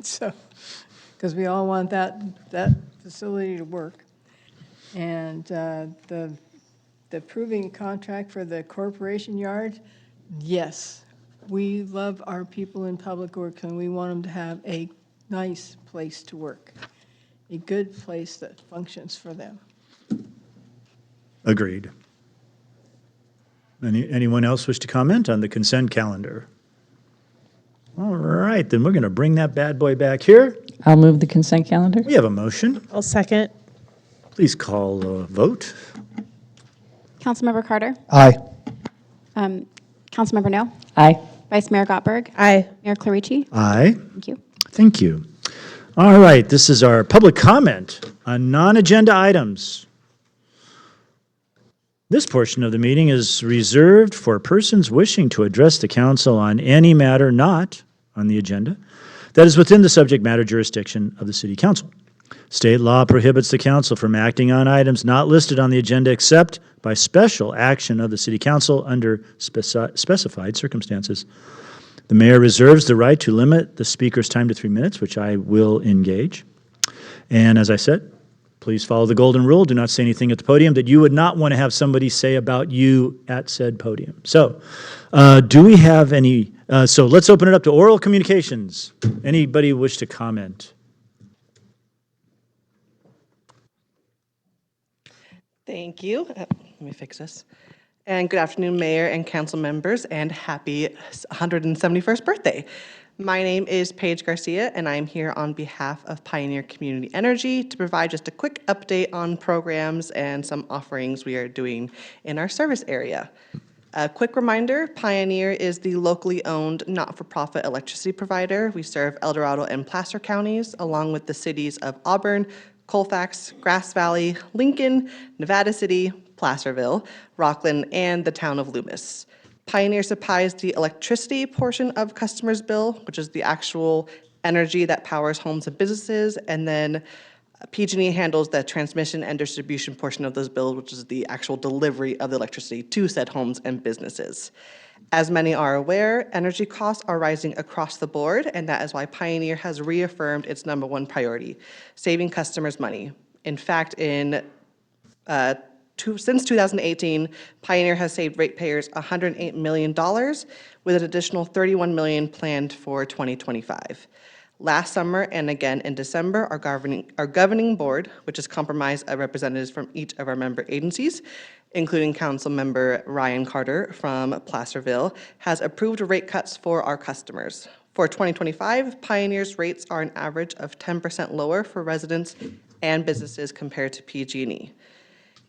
So, because we all want that facility to work. And the the proving contract for the corporation yard, yes, we love our people in Public Works, and we want them to have a nice place to work, a good place that functions for them. Agreed. Anyone else wish to comment on the consent calendar? All right, then we're going to bring that bad boy back here. I'll move the consent calendar. We have a motion. I'll second. Please call a vote. Councilmember Carter? Aye. Councilmember No? Aye. Vice Mayor Gottberg? Aye. Mayor Clarici? Aye. Thank you. Thank you. All right, this is our public comment on non-agenda items. This portion of the meeting is reserved for persons wishing to address the council on any matter not on the agenda that is within the subject matter jurisdiction of the city council. State law prohibits the council from acting on items not listed on the agenda except by special action of the city council under specified circumstances. The mayor reserves the right to limit the speaker's time to 3 minutes, which I will engage. And as I said, please follow the golden rule. Do not say anything at the podium that you would not want to have somebody say about you at said podium. So, do we have any, so let's open it up to oral communications. Anybody wish to comment? Thank you. Let me fix this. And good afternoon, Mayor and council members, and happy 171st birthday. My name is Paige Garcia, and I'm here on behalf of Pioneer Community Energy to provide just a quick update on programs and some offerings we are doing in our service area. A quick reminder, Pioneer is the locally owned not-for-profit electricity provider. We serve El Dorado and Placer counties, along with the cities of Auburn, Colfax, Grass Valley, Lincoln, Nevada City, Placerville, Rockland, and the town of Loomis. Pioneer supplies the electricity portion of customers' bill, which is the actual energy that powers homes and businesses, and then PG&E handles the transmission and distribution portion of those bills, which is the actual delivery of the electricity to said homes and businesses. As many are aware, energy costs are rising across the board, and that is why Pioneer has reaffirmed its #1 priority, saving customers money. In fact, since 2018, Pioneer has saved ratepayers $108 million, with an additional $31 million planned for 2025. Last summer and again in December, our governing board, which is comprised of representatives from each of our member agencies, including Councilmember Ryan Carter from Placerville, has approved rate cuts for our customers. For 2025, Pioneer's rates are an average of 10% lower for residents and businesses compared to PG&E.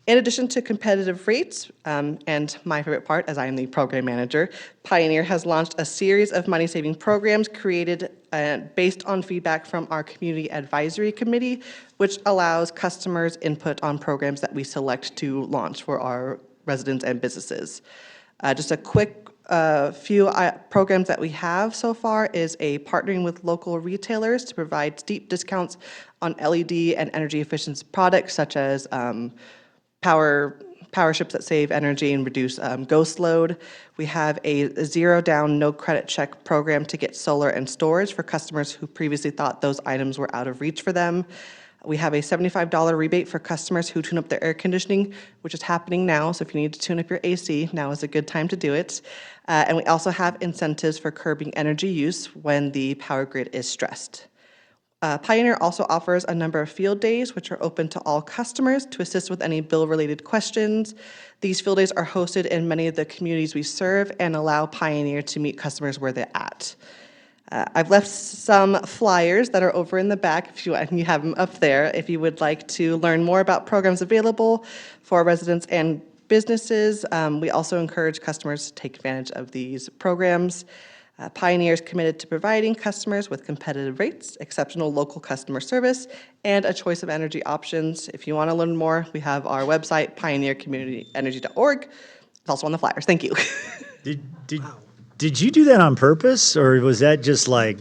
In addition to competitive rates, and my favorite part, as I am the program manager, Pioneer has launched a series of money-saving programs created based on feedback from our Community Advisory Committee, which allows customers input on programs that we select to launch for our residents and businesses. Just a quick few programs that we have so far is partnering with local retailers to provide steep discounts on LED and energy efficient products such as power ships that save energy and reduce ghost load. We have a zero down, no credit check program to get solar and storage for customers who previously thought those items were out of reach for them. We have a $75 rebate for customers who tune up their air conditioning, which is happening now. So if you need to tune up your AC, now is a good time to do it. And we also have incentives for curbing energy use when the power grid is stressed. Pioneer also offers a number of field days, which are open to all customers to assist with any bill-related questions. These field days are hosted in many of the communities we serve and allow Pioneer to meet customers where they're at. I've left some flyers that are over in the back, if you have them up there, if you would like to learn more about programs available for residents and businesses. We also encourage customers to take advantage of these programs. Pioneer is committed to providing customers with competitive rates, exceptional local customer service, and a choice of energy options. If you want to learn more, we have our website, pioneercommunityenergy.org. It's also on the flyers. Thank you. Did you do that on purpose, or was that just like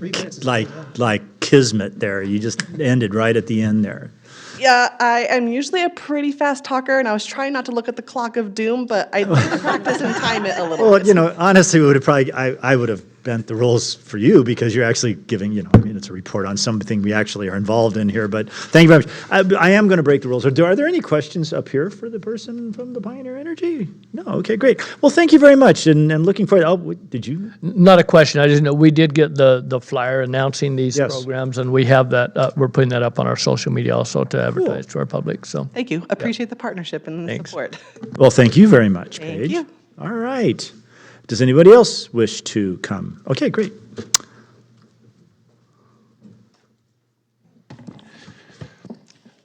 kismet there? You just ended right at the end there. Yeah, I am usually a pretty fast talker, and I was trying not to look at the clock of doom, but I did practice and time it a little bit. Well, honestly, we would have probably, I would have bent the rules for you because you're actually giving, I mean, it's a report on something we actually are involved in here, but thank you very much. I am going to break the rules. Are there any questions up here for the person from the Pioneer Energy? No, okay, great. Well, thank you very much, and looking forward, did you? Not a question, I just know we did get the flyer announcing these Yes. programs, and we have that, we're putting that up on our social media also to advertise to our public, so. Thank you. Appreciate the partnership and the Thanks. support. Well, thank you very much, Thank Paige. you. All right. Does anybody else wish to come? Okay, great.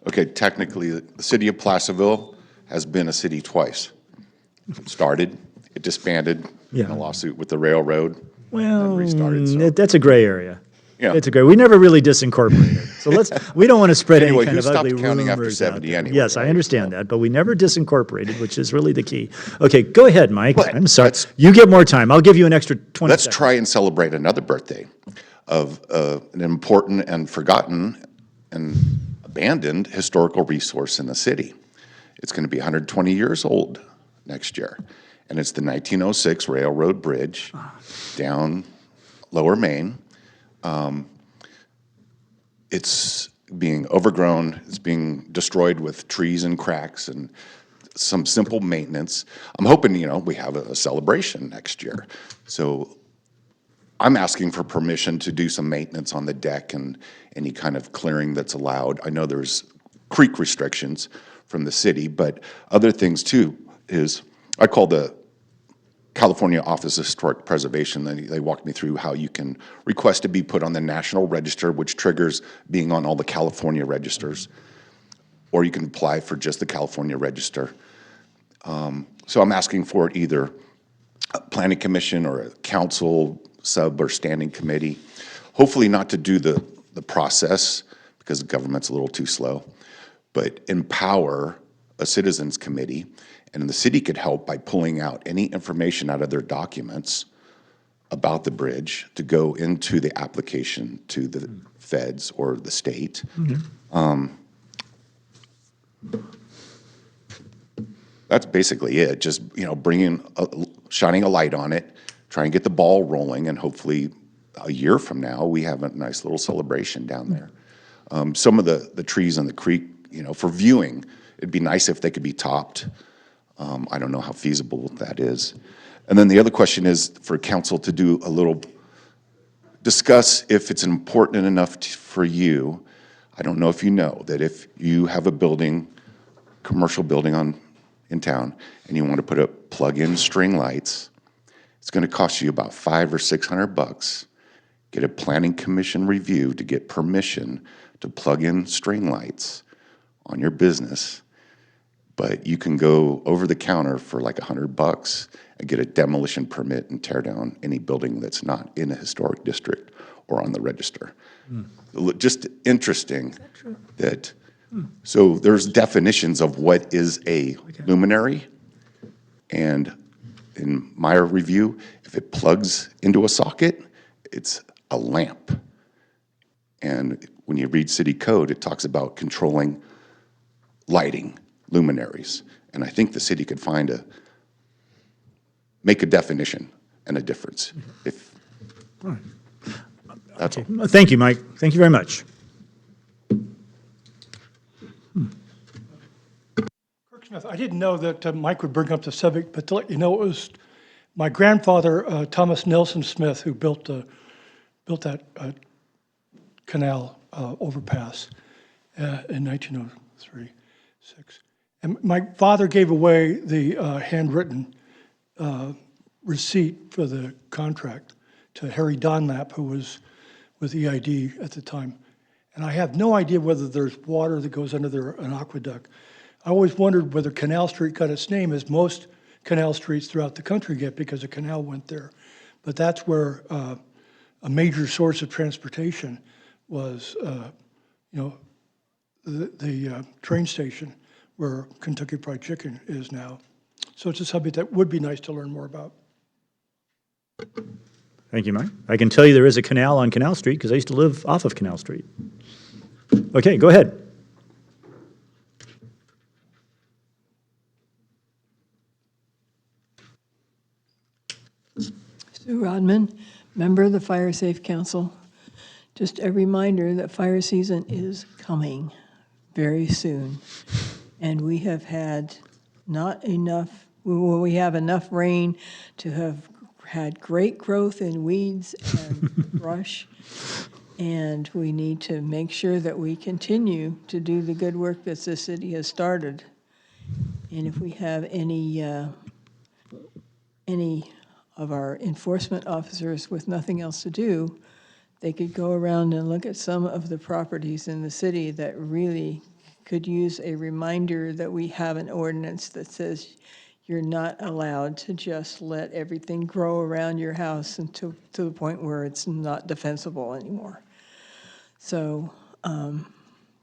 Okay, technically, the city of Placerville has been a city twice. It started, it disbanded in Yeah. a lawsuit with the railroad, Well, and restarted, so. that's a gray area. Yeah. It's a gray, we never really disincorporated. So we don't want to spread any Anyway, kind who of ugly stopped counting after rumors out 70 there. anyway, Yes, I right? understand that, but we never disincorporated, which is really the key. Okay, go ahead, Mike. But I'm sorry. let's- You get more time. I'll give you an extra 20 Let's seconds. try and celebrate another birthday of an important and forgotten and abandoned historical resource in the city. It's going to be 120 years old next year, and it's the 1906 Railroad Bridge down Lower Main. It's being overgrown, it's being destroyed with trees and cracks and some simple maintenance. I'm hoping, we have a celebration next year. So I'm asking for permission to do some maintenance on the deck and any kind of clearing that's allowed. I know there's creek restrictions from the city, but other things too is, I call the California Office of Historic Preservation, they walked me through how you can request to be put on the National Register, which triggers being on all the California registers, or you can apply for just the California Register. So I'm asking for it either a planning commission or a council sub or standing committee. Hopefully not to do the process because the government's a little too slow, but empower a citizens committee, and the city could help by pulling out any information out of their documents about the bridge to go into the application to the feds or the state. That's basically it, just, shining a light on it, try and get the ball rolling, and hopefully a year from now, we have a nice little celebration down there. Some of the trees on the creek, for viewing, it'd be nice if they could be topped. I don't know how feasible that is. And then the other question is for council to do a little, discuss if it's important enough for you. I don't know if you know that if you have a building, commercial building in town, and you want to put up plug-in string lights, it's going to cost you about $500 or $600. Get a planning commission review to get permission to plug in string lights on your business. But you can go over the counter for like $100 and get a demolition permit and tear down any building that's not in a historic district or on the register. Just interesting that, so there's definitions of what is a luminary, and in my review, if it plugs into a socket, it's a lamp. And when you read city code, it talks about controlling lighting, luminaries. And I think the city could make a definition and a difference. If that's all. Thank you, Mike. Thank you very much. Kirk Smith, I didn't know that Mike would bring up the subject, but to let you know, it was my grandfather, Thomas Nelson Smith, who built that canal overpass in 1903, 6. And my father gave away the handwritten receipt for the contract to Harry Dunlap, who was with EID at the time. And I have no idea whether there's water that goes under there, an aqueduct. I always wondered whether Canal Street got its name, as most canal streets throughout the country get, because a canal went there. But that's where a major source of transportation was, the train station where Kentucky Fried Chicken is now. So it's a subject that would be nice to learn more about. Thank you, Mike. I can tell you there is a canal on Canal Street because I used to live off of Canal Street. Okay, go ahead. Sue Rodman, member of the Fire Safe Council, just a reminder that fire season is coming very soon. And we have had not enough, well, we have enough rain to have had great growth in weeds and brush. And we need to make sure that we continue to do the good work that the city has started. And if we have any of our enforcement officers with nothing else to do, they could go around and look at some of the properties in the city that really could use a reminder that we have an ordinance that says you're not allowed to just let everything grow around your house to the point where it's not defensible anymore. So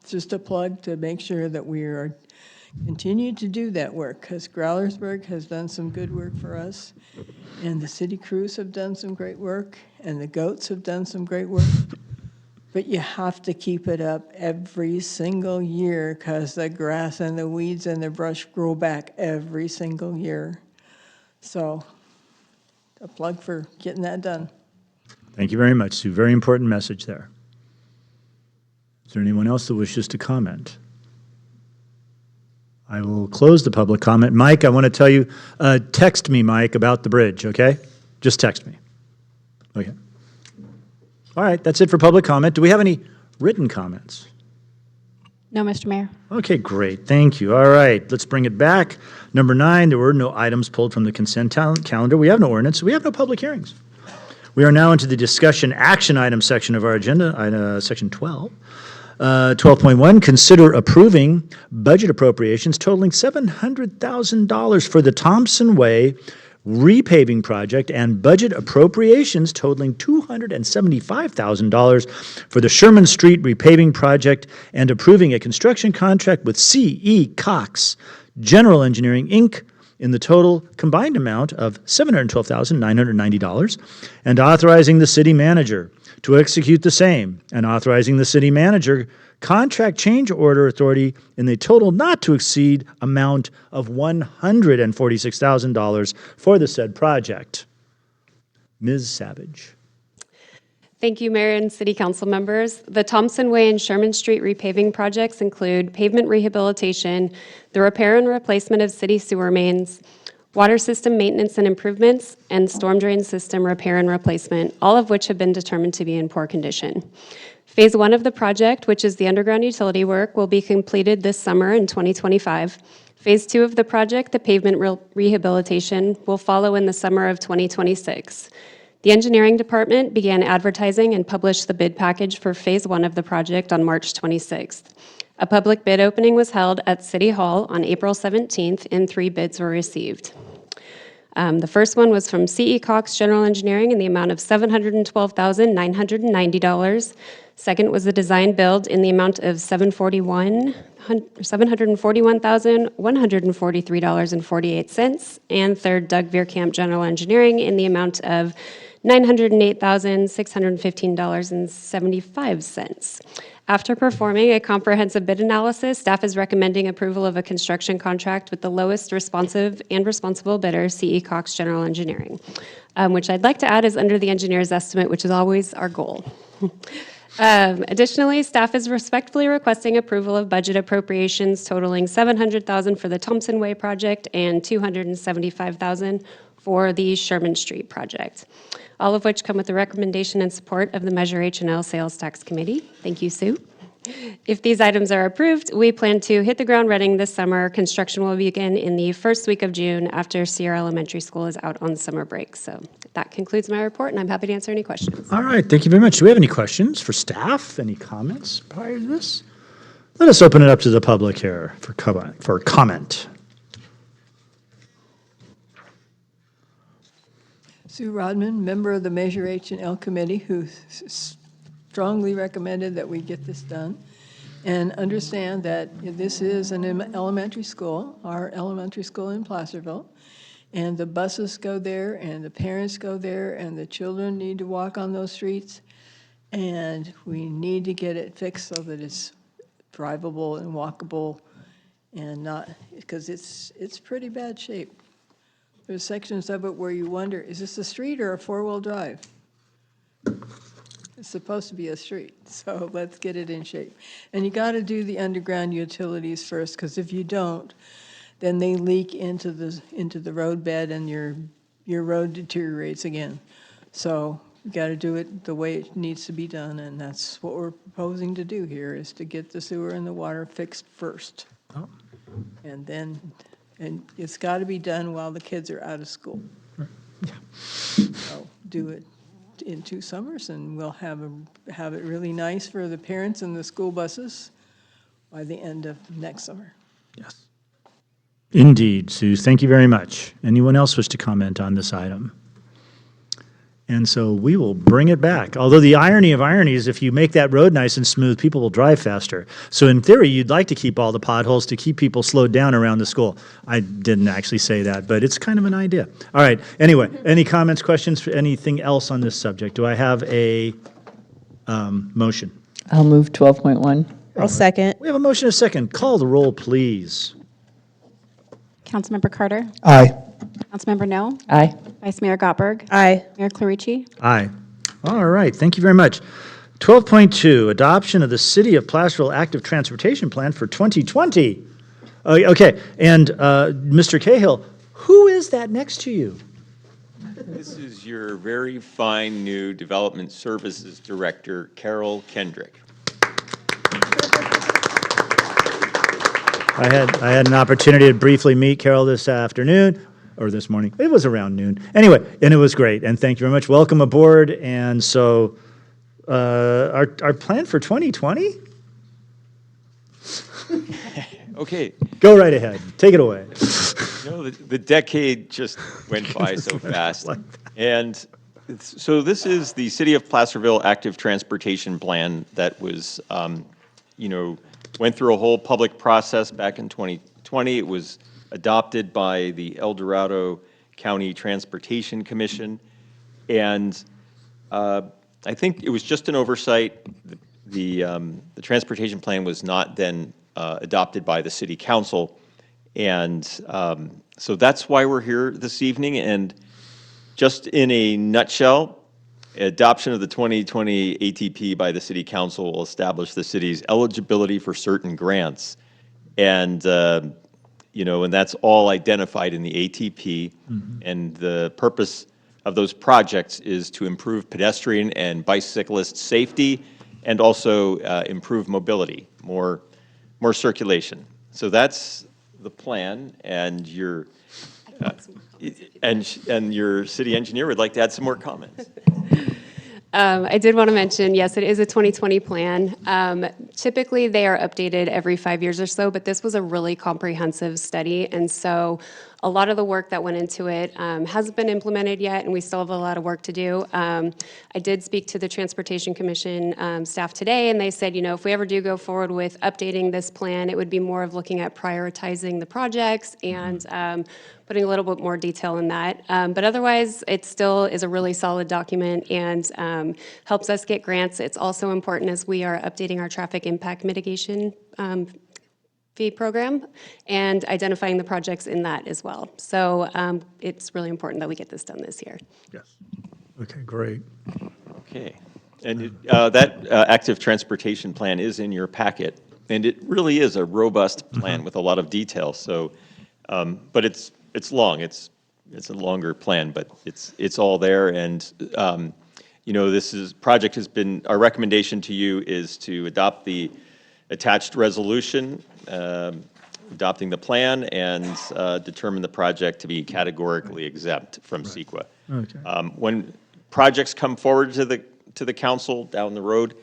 just a plug to make sure that we are continue to do that work, because Growlersburg has done some good work for us, and the city crews have done some great work, and the goats have done some great work. But you have to keep it up every single year, because the grass and the weeds and the brush grow back every single year. So a plug for getting that done. Thank you very much, Sue. Very important message there. Is there anyone else that wishes to comment? I will close the public comment. Mike, I want to tell you, text me, Mike, about the bridge, okay? Just text me. Okay. All right, that's it for public comment. Do we have any written comments? No, Mr. Mayor. Okay, great. Thank you. All right, let's bring it back. Number 9, there were no items pulled from the consent calendar. We have no ordinance. We have no public hearings. We are now into the discussion action item section of our agenda, section 12. 12.1, consider approving budget appropriations totaling $700,000 for the Thompson Way repaving project and budget appropriations totaling $275,000 for the Sherman Street repaving project and approving a construction contract with C.E. Cox General Engineering, Inc., in the total combined amount of $712,990, and authorizing the city manager to execute the same, and authorizing the city manager contract change order authority in the total not to exceed amount of $146,000 for the said project. Ms. Savage. Thank you, Mayor and City Council members. The Thompson Way and Sherman Street repaving projects include pavement rehabilitation, the repair and replacement of city sewer mains, water system maintenance and improvements, and storm drain system repair and replacement, all of which have been determined to be in poor condition. Phase 1 of the project, which is the underground utility work, will be completed this summer in 2025. Phase 2 of the project, the pavement rehabilitation, will follow in the summer of 2026. The engineering department began advertising and published the bid package for Phase 1 of the project on March 26th. A public bid opening was held at City Hall on April 17th, and 3 bids were received. The first one was from C.E. Cox General Engineering in the amount of $712,990. Second was a design build in the amount of $741,143.48. And third, Doug Veerkamp General Engineering in the amount of $908,615.75. After performing a comprehensive bid analysis, staff is recommending approval of a construction contract with the lowest responsive and responsible bidder, C.E. Cox General Engineering, which I'd like to add is under the engineer's estimate, which is always our goal. Additionally, staff is respectfully requesting approval of budget appropriations totaling $700,000 for the Thompson Way project and $275,000 for the Sherman Street project, all of which come with the recommendation and support of the Measure H&L Sales Tax Committee. Thank you, Sue. If these items are approved, we plan to hit the ground running this summer. Construction will begin in the first week of June after Sierra Elementary School is out on summer break. So that concludes my report, and I'm happy to answer any questions. All right, thank you very much. Do we have any questions for staff? Any comments prior to this? Let us open it up to the public here for comment. Sue Rodman, member of the Measure H&L Committee, who strongly recommended that we get this done, and understand that this is an elementary school, our elementary school in Placerville, and the buses go there, and the parents go there, and the children need to walk on those streets, and we need to get it fixed so that it's drivable and walkable, and not, because it's pretty bad shape. There's sections of it where you wonder, is this a street or a four-wheel drive? It's supposed to be a street, so let's get it in shape. And you got to do the underground utilities first, because if you don't, then they leak into the roadbed and your road deteriorates again. So you got to do it the way it needs to be done, and that's what we're proposing to do here, is to get the sewer and the water fixed first. And then, and it's got to be done while the kids are out of school. So do it in 2 summers, and we'll have it really nice for the parents and the school buses by the end of next summer. Yes. Indeed, Sue. Thank you very much. Anyone else wish to comment on this item? And so we will bring it back. Although the irony of ironies, if you make that road nice and smooth, people will drive faster. So in theory, you'd like to keep all the potholes to keep people slowed down around the school. I didn't actually say that, but it's kind of an idea. All right. Anyway, any comments, questions, anything else on this subject? Do I have a motion? I'll move 12.1. I'll second. We have a motion and a second. Call the roll, please. Councilmember Carter? Aye. Councilmember No? Aye. Vice Mayor Gottberg? Aye. Mayor Clarici? Aye. All right, thank you very much. 12.2, adoption of the City of Placerville Active Transportation Plan for 2020. Okay, and Mr. Cahill, who is that next to you? This is your very fine new Development Services Director, Carol Kendrick. I had an opportunity to briefly meet Carol this afternoon, or this morning. It was around noon. Anyway, and it was great, and thank you very much. Welcome aboard. And so our plan for 2020? Okay. Go right ahead. Take it away. You know, the decade just went by so fast. And so this is the City of Placerville Active Transportation Plan that was, went through a whole public process back in 2020. It was adopted by the El Dorado County Transportation Commission. And I think it was just an oversight. The transportation plan was not then adopted by the city council. And so that's why we're here this evening. And just in a nutshell, adoption of the 2020 ATP by the city council will establish the city's eligibility for certain grants. And, and that's all identified in the ATP. Mm-hmm. And the purpose of those projects is to improve pedestrian and bicyclist safety and also improve mobility, more circulation. So that's the plan, and your and your city engineer would like to add some more comments. I did want to mention, yes, it is a 2020 plan. Typically, they are updated every 5 years or so, but this was a really comprehensive study, and so a lot of the work that went into it hasn't been implemented yet, and we still have a lot of work to do. I did speak to the Transportation Commission staff today, and they said, if we ever do go forward with updating this plan, it would be more of looking at prioritizing the projects and putting a little bit more detail in that. But otherwise, it still is a really solid document and helps us get grants. It's also important as we are updating our traffic impact mitigation fee program and identifying the projects in that as well. So it's really important that we get this done this year. Yes. Okay, great. Okay. And that active transportation plan is in your packet, and it really is a robust plan with a lot of detail. So, but it's long. It's a longer plan, but it's all there. And this project has been, our recommendation to you is to adopt the attached resolution adopting the plan and determine the project to be categorically exempt from CEQA. Okay. When projects come forward to the council down the road,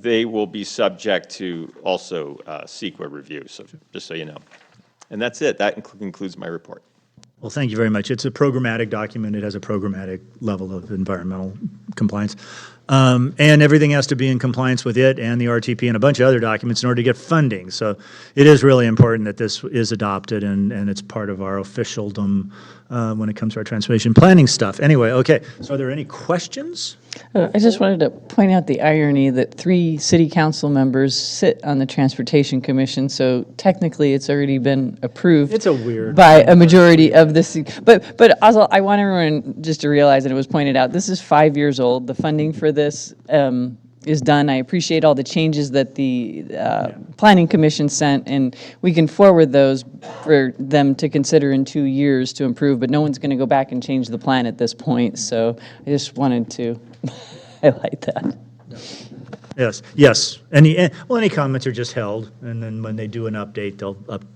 they will be subject to also CEQA review. So just so you know, and that's it. That concludes my report. Well, thank you very much. It's a programmatic document. It has a programmatic level of environmental compliance. And everything has to be in compliance with it and the RTP and a bunch of other documents in order to get funding. So it is really important that this is adopted and it's part of our officialdom when it comes to our transportation planning stuff. Anyway, okay, so are there any questions? I just wanted to point out the irony that 3 city council members sit on the Transportation Commission, so technically it's already been approved. It's a weird. By a majority of the, but also I want everyone just to realize, and it was pointed out, this is 5 years old. The funding for this is done. I appreciate all the changes that the Planning Commission sent, and we can forward those for them to consider in 2 years to improve, but no one's going to go back and change the plan at this point, so I just wanted to highlight that. Yes, yes. Any comments are just held, and then when they do an update,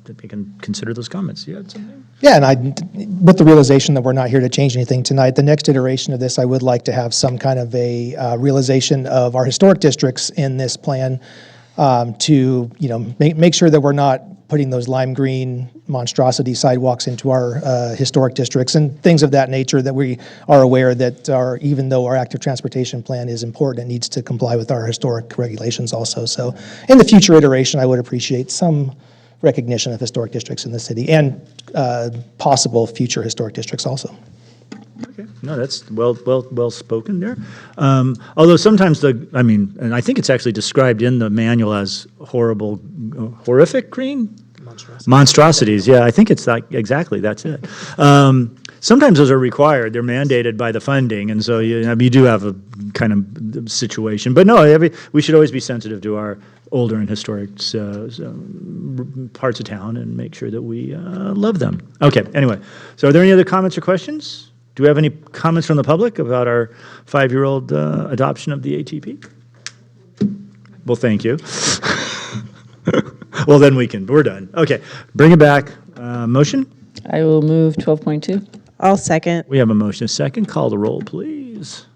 they can consider those comments. You had something? Yeah, and with the realization that we're not here to change anything tonight, the next iteration of this, I would like to have some kind of a realization of our historic districts in this plan to, make sure that we're not putting those lime green monstrosity sidewalks into our historic districts and things of that nature, that we are aware that even though our active transportation plan is important, it needs to comply with our historic regulations also. So in the future iteration, I would appreciate some recognition of historic districts in the city and possible future historic districts also. Okay, no, that's well spoken there. Although sometimes and I think it's actually described in the manual as horrific green? Monstrosities, yeah, I think it's exactly, that's it. Sometimes those are required, they're mandated by the funding, and so you do have a kind of situation. But no, we should always be sensitive to our older and historic parts of town and make sure that we love them. Okay, anyway, so are there any other comments or questions? Do we have any comments from the public about our 5-year-old adoption of the ATP? Well, thank you. Well, then we're done. Okay, bring it back. Motion? I will move 12.2. I'll second. We have a motion, a second. Call the roll, please.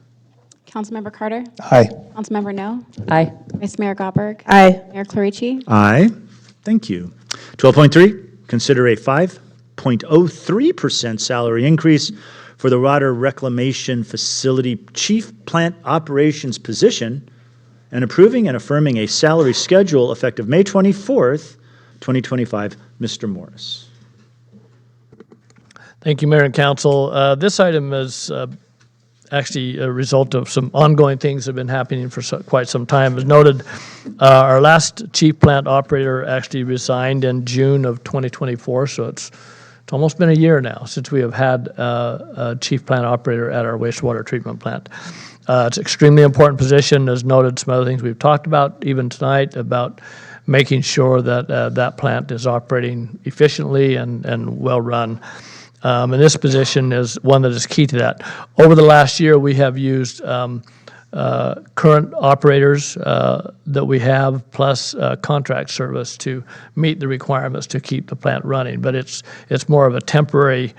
Councilmember Carter? Aye. Councilmember No? Aye. Vice Mayor Gotberg? Aye. Mayor Clarici? Aye. Thank you. 12.3, consider a 5.03% salary increase for the Water Reclamation Facility Chief Plant Operations position, and approving and affirming a salary schedule effective May 24th, 2025. Mr. Morris. Thank you, Mayor and Council. This item is actually a result of some ongoing things that have been happening for quite some time. As noted, our last chief plant operator actually resigned in June of 2024, so it's almost been a year now since we have had a chief plant operator at our wastewater treatment plant. It's an extremely important position, as noted, some other things we've talked about even tonight about making sure that that plant is operating efficiently and well-run. And this position is one that is key to that. Over the last year, we have used current operators that we have, plus contract service to meet the requirements to keep the plant running. But it's more of a temporary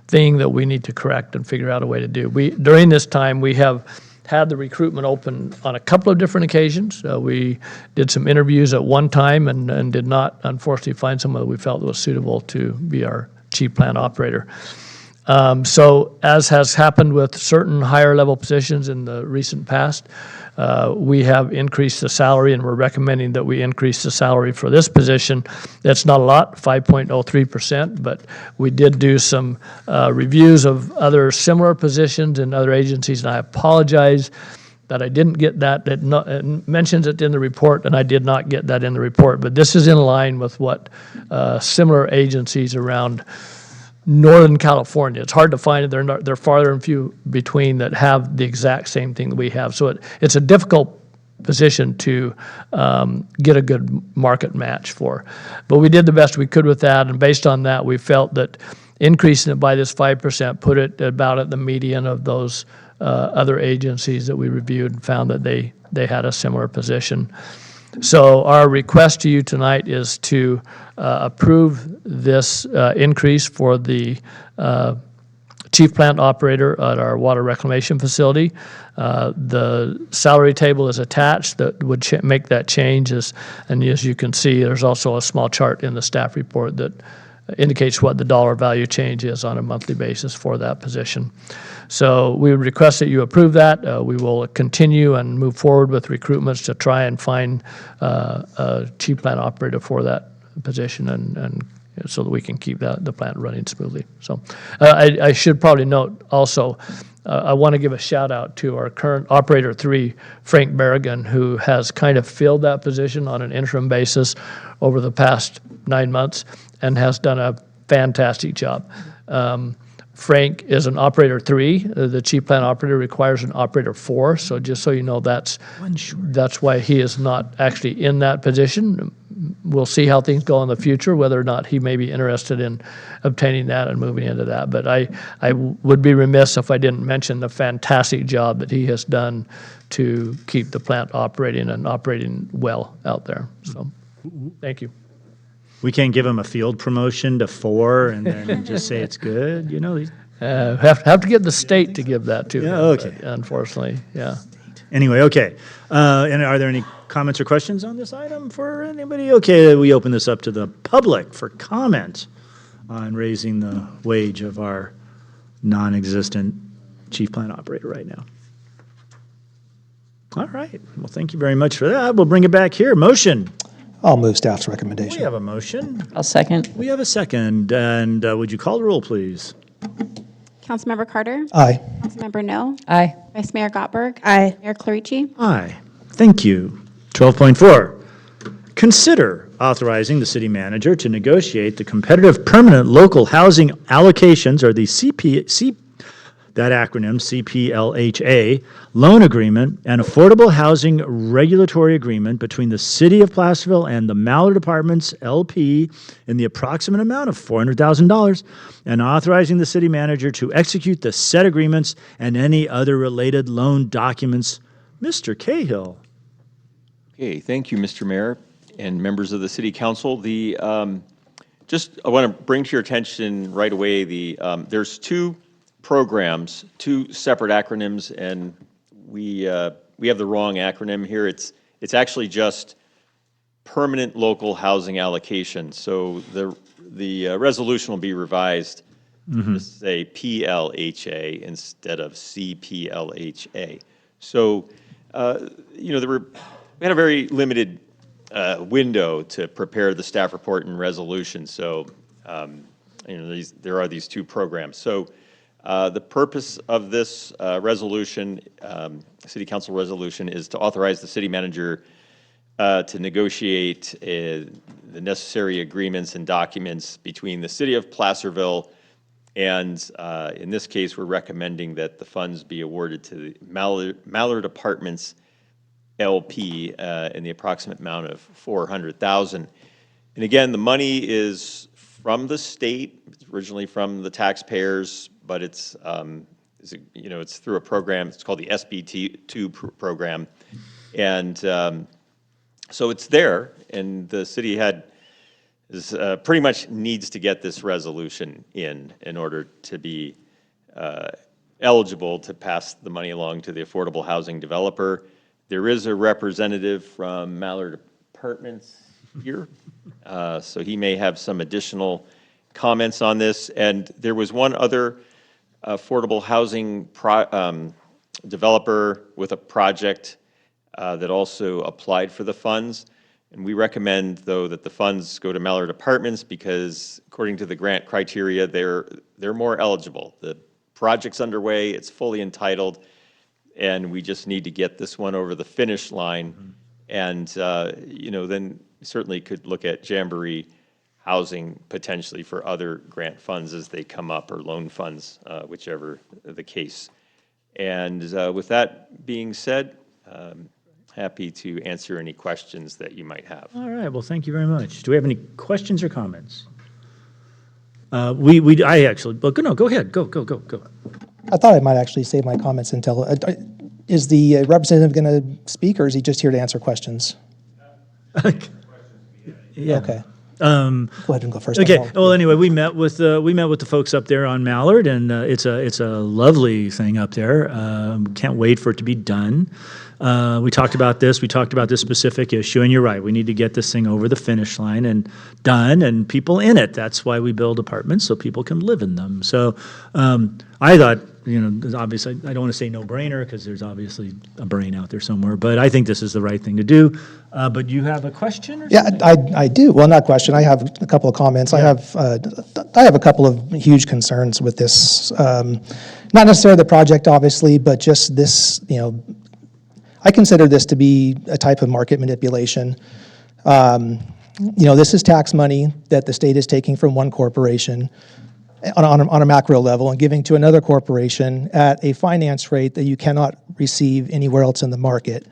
thing that we need to correct and figure out a way to do. During this time, we have had the recruitment open on a couple of different occasions. We did some interviews at one time and did not, unfortunately, find someone that we felt was suitable to be our chief plant operator. So as has happened with certain higher level positions in the recent past, we have increased the salary, and we're recommending that we increase the salary for this position. That's not a lot, 5.03%, but we did do some reviews of other similar positions in other agencies, and I apologize that I didn't get that. It mentions it in the report, and I did not get that in the report, but this is in line with what similar agencies around Northern California. It's hard to find it. They're farther and few between that have the exact same thing that we have. So it's a difficult position to get a good market match for. But we did the best we could with that, and based on that, we felt that increasing it by this 5% put it about at the median of those other agencies that we reviewed and found that they had a similar position. So our request to you tonight is to approve this increase for the chief plant operator at our water reclamation facility. The salary table is attached that would make that change, and as you can see, there's also a small chart in the staff report that indicates what the dollar value change is on a monthly basis for that position. So we would request that you approve that. We will continue and move forward with recruitments to try and find a chief plant operator for that position and so that we can keep the plant running smoothly. So I should probably note also, I want to give a shout out to our current operator 3, Frank Berrigan, who has kind of filled that position on an interim basis over the past 9 months and has done a fantastic job. Frank is an operator 3. The chief plant operator requires an operator 4. So just so you know, that's why he is not actually in that position. We'll see how things go in the future, whether or not he may be interested in obtaining that and moving into that. But I would be remiss if I didn't mention the fantastic job that he has done to keep the plant operating and operating well out there. So, thank you. We can't give him a field promotion to 4 and then just say it's good, you know? Have to get the state to give that to Yeah, him, okay. but unfortunately, yeah. Anyway, okay. And are there any comments or questions on this item for anybody? Okay, we open this up to the public for comment on raising the wage of our non-existent chief plant operator right now. All right. Well, thank you very much for that. We'll bring it back here. Motion. I'll move staff's We recommendation. have a motion. I'll second. We have a second. And would you call the roll, please? Councilmember Carter? Aye. Councilmember No? Aye. Vice Mayor Gottberg? Aye. Mayor Clarici? Aye. Thank you. 12.4, consider authorizing the city manager to negotiate the competitive permanent local housing allocations, or the that acronym, CPLHA, loan agreement and affordable housing regulatory agreement between the City of Placerville and the Mallard Apartments LP in the approximate amount of $400,000, and authorizing the city manager to execute the said agreements and any other related loan documents. Mr. Cahill. Okay, thank you, Mr. Mayor and members of the City Council. I want to bring to your attention right away there's 2 programs, 2 separate acronyms, and we have the wrong acronym here. It's actually just permanent local housing allocation. So the resolution will be revised to say PLHA instead of CPLHA. So we had a very limited window to prepare the staff report and resolution. So there are these 2 programs. So the purpose of this resolution, City Council resolution, is to authorize the city manager to negotiate the necessary agreements and documents between the City of Placerville and, in this case, we're recommending that the funds be awarded to the Mallard Apartments LP in the approximate amount of $400,000. And again, the money is from the state. It's originally from the taxpayers, but it's through a program. It's called the SB2 program, and so it's there. And the city pretty much needs to get this resolution in order to be eligible to pass the money along to the affordable housing developer. There is a representative from Mallard Apartments here, so he may have some additional comments on this. And there was one other affordable housing developer with a project that also applied for the funds. And we recommend, though, that the funds go to Mallard Apartments because, according to the grant criteria, they're more eligible. The project's underway, it's fully entitled, and we just need to get this one over the finish line. And, then certainly could look at Jamboree Housing potentially for other grant funds as they come up, or loan funds, whichever the case. And with that being said, happy to answer any questions that you might have. All right, well, thank you very much. Do we have any questions or comments? I actually, but no, go ahead, go. I thought I might actually save my comments until, is the representative going to speak, or is he just here to answer questions? Yeah. Okay. Go ahead and go first. Okay. Well, anyway, we met with the folks up there on Mallard, and it's a lovely thing up there. Can't wait for it to be done. We talked about this. We talked about this specific issue, and you're right. We need to get this thing over the finish line and done, and people in it. That's why we build apartments, so people can live in them. So I thought, obviously, I don't want to say no-brainer because there's obviously a brain out there somewhere, but I think this is the right thing to do. But you have a question or Yeah, I do. Well, not a question. I have a couple of comments. I have a couple of huge concerns with this. Not necessarily the project, obviously, but just this, I consider this to be a type of market manipulation. This is tax money that the state is taking from one corporation on a macro level and giving to another corporation at a finance rate that you cannot receive anywhere else in the market.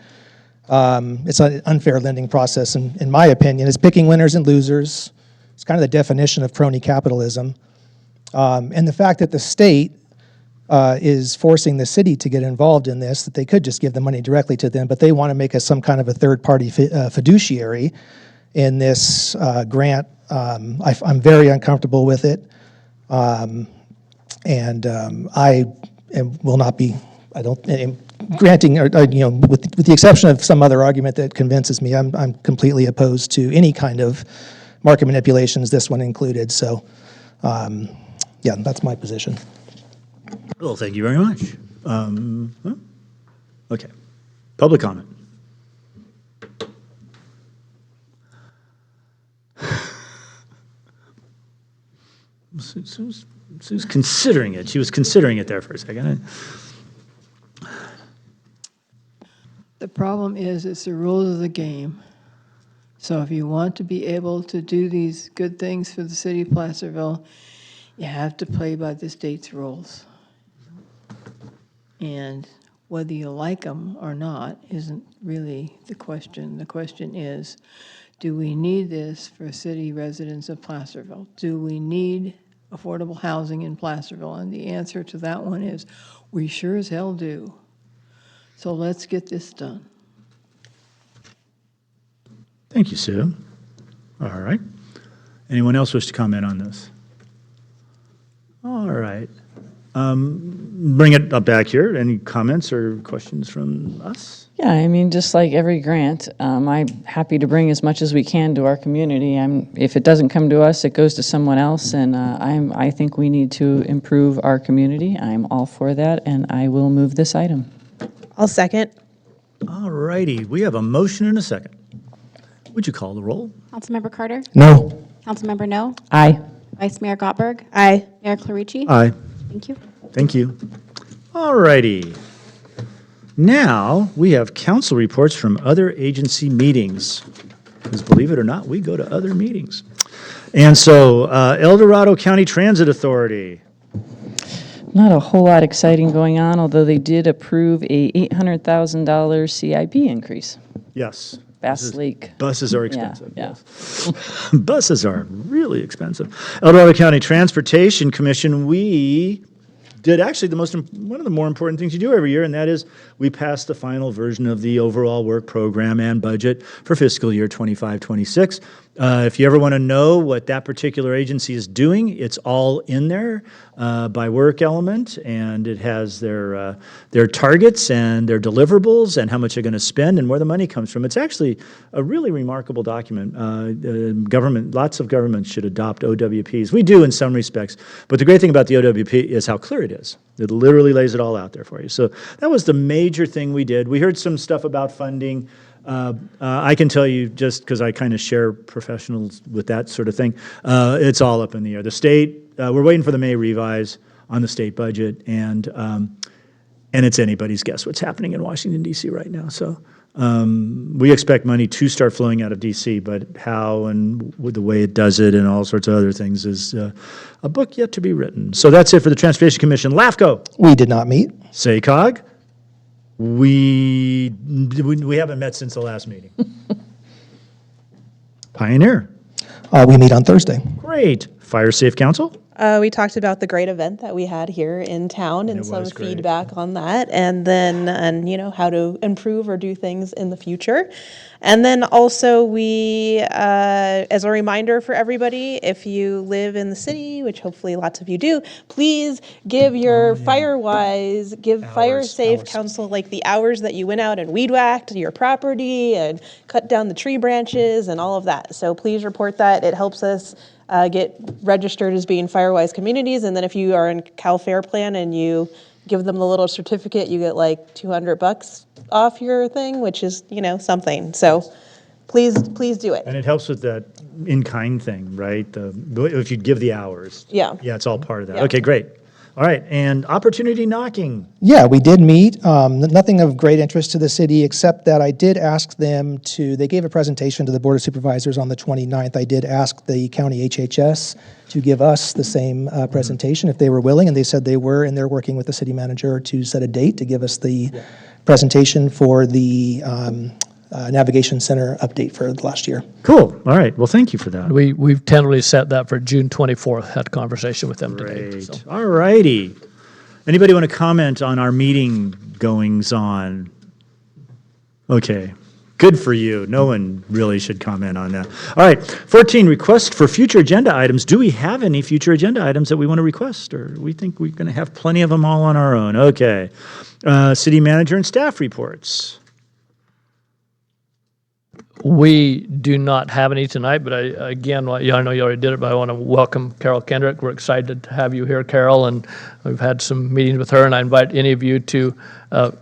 It's an unfair lending process, in my opinion. It's picking winners and losers. It's kind of the definition of crony capitalism. And the fact that the state is forcing the city to get involved in this, that they could just give the money directly to them, but they want to make us some kind of a third-party fiduciary in this grant. I'm very uncomfortable with it. I will not be, granting, with the exception of some other argument that convinces me, I'm completely opposed to any kind of market manipulations, this one included. So, yeah, that's my position. Well, thank you very much. Okay. Public comment. Sue's considering it. She was considering it there for a second. The problem is, it's the rules of the game. So if you want to be able to do these good things for the city of Placerville, you have to play by the state's rules. And whether you like them or not isn't really the question. The question is, do we need this for city residents of Placerville? Do we need affordable housing in Placerville? And the answer to that one is, we sure as hell do. So let's get this done. Thank you, Sue. All right. Anyone else wish to comment on this? All right. Bring it up back here. Any comments or questions from us? Yeah, I mean, just like every grant, I'm happy to bring as much as we can to our community. If it doesn't come to us, it goes to someone else, and I think we need to improve our community. I'm all for that, and I will move this item. I'll second. All righty. We have a motion and a second. Would you call the roll? Councilmember Carter? No. Councilmember No? Aye. Vice Mayor Gottberg? Aye. Mayor Clarici? Aye. Thank you. Thank you. All righty. Now, we have council reports from other agency meetings. Because believe it or not, we go to other meetings. And so, El Dorado County Transit Authority. Not a whole lot exciting going on, although they did approve a $800,000 CIP increase. Yes. Bass Lake. Buses are expensive. Yeah. Buses are really expensive. El Dorado County Transportation Commission, we did actually one of the more important things you do every year, and that is we passed the final version of the overall work program and budget for fiscal year 25-26. If you ever want to know what that particular agency is doing, it's all in there by work element, and it has their targets and their deliverables and how much they're going to spend and where the money comes from. It's actually a really remarkable document. Lots of governments should adopt OWPs. We do in some respects, but the great thing about the OWP is how clear it is. It literally lays it all out there for you. So that was the major thing we did. We heard some stuff about funding. I can tell you, just because I kind of share professionals with that sort of thing, it's all up in the air. The state, we're waiting for the May revise on the state budget, and it's anybody's guess what's happening in Washington, D.C. right now. So we expect money to start flowing out of D.C., but how and with the way it does it and all sorts of other things is a book yet to be written. So that's it for the Transportation Commission. LAFCO. We did not meet. SACOG. We haven't met since the last meeting. Pioneer. We meet on Thursday. Great. Fire Safe Council. We talked about the great event that we had here in town and some feedback on that, and then how to improve or do things in the future. And then also we, as a reminder for everybody, if you live in the city, which hopefully lots of you do, please give your Fire Safe Council like the hours that you went out and weed whacked your property and cut down the tree branches and all of that. So please report that. It helps us get registered as being Firewise communities, and then if you are in Cal Fair Plan and you give them the little certificate, you get like $200 off your thing, which is something. So please do it. And it helps with that in-kind thing, right? If you give the hours. Yeah. Yeah, it's all part of that. Yeah. Okay, great. All right, and opportunity knocking. Yeah, we did meet. Nothing of great interest to the city, except that I did ask them they gave a presentation to the Board of Supervisors on the 29th. I did ask the county HHS to give us the same presentation if they were willing, and they said they were, and they're working with the city manager to set a date to give us the presentation for the Navigation Center update for the last year. Cool. All right. Well, thank you for that. We've tentatively set that for June 24th, had a conversation with them today. Great. So. All righty. Anybody want to comment on our meeting goings on? Okay. Good for you. No one really should comment on that. All right. 14, request for future agenda items. Do we have any future agenda items that we want to request? Or we think we're going to have plenty of them all on our own? Okay. City manager and staff reports. We do not have any tonight, but I know you already did it, but I want to welcome Carol Kendrick. We're excited to have you here, Carol, and we've had some meetings with her, and I invite any of you to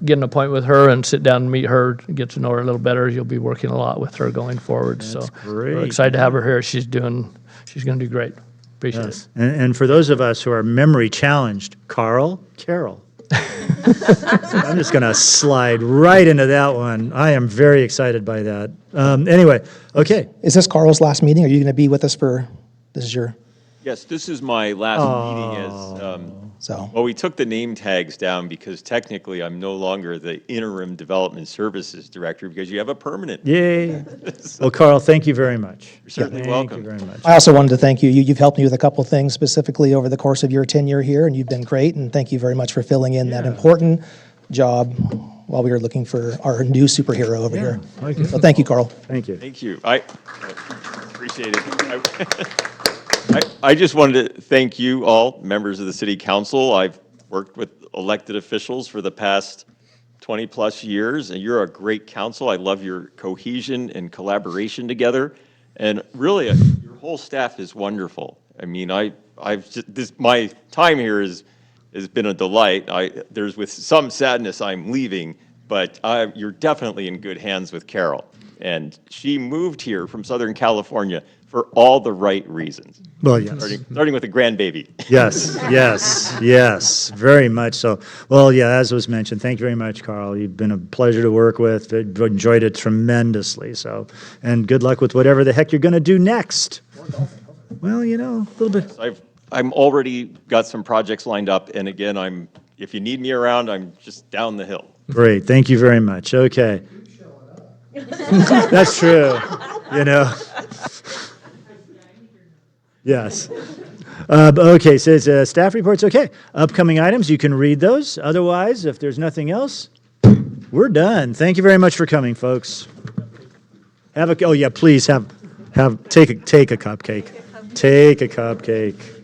get an appointment with her and sit down and meet her, get to know her a little better. You'll be working a lot with her going forward. So great. we're excited to have her here. She's going to do great. Appreciate it. And for those of us who are memory challenged, Carol. I'm just going to slide right into that one. I am very excited by that. Anyway, okay. Is this Carl's last meeting? Are you going to be with us this is your... Yes, this is my last meeting as, well, we took the name tags down because technically I'm no longer the interim development services director because you have a permanent. Yay. Well, Carl, thank you very much. You're certainly welcome. Thank you very much. I also wanted to thank you. You've helped me with a couple things specifically over the course of your tenure here, and you've been great, and thank you very much for filling in that important job while we were looking for our new superhero over here. Okay. So thank you, Carl. Thank you. Thank you. I appreciate it. I just wanted to thank you all, members of the city council. I've worked with elected officials for the past 20-plus years, and you're a great council. I love your cohesion and collaboration together, and really, your whole staff is wonderful. I mean, my time here has been a delight. There's with some sadness I'm leaving, but you're definitely in good hands with Carol, and she moved here from Southern California for all the right reasons. Well, yes. Starting with a grandbaby. Yes, very much so. Well, yeah, as was mentioned, thank you very much, Carl. You've been a pleasure to work with. I've enjoyed it tremendously. So, and good luck with whatever the heck you're going to do next. Well, a little bit. I'm already got some projects lined up, and again, if you need me around, I'm just down the hill. Great, thank you very much. Okay. That's true, Yes. Okay, says staff reports. Okay. Upcoming items, you can read those. Otherwise, if there's nothing else, we're done. Thank you very much for coming, folks. Please take a cupcake. Take a cupcake.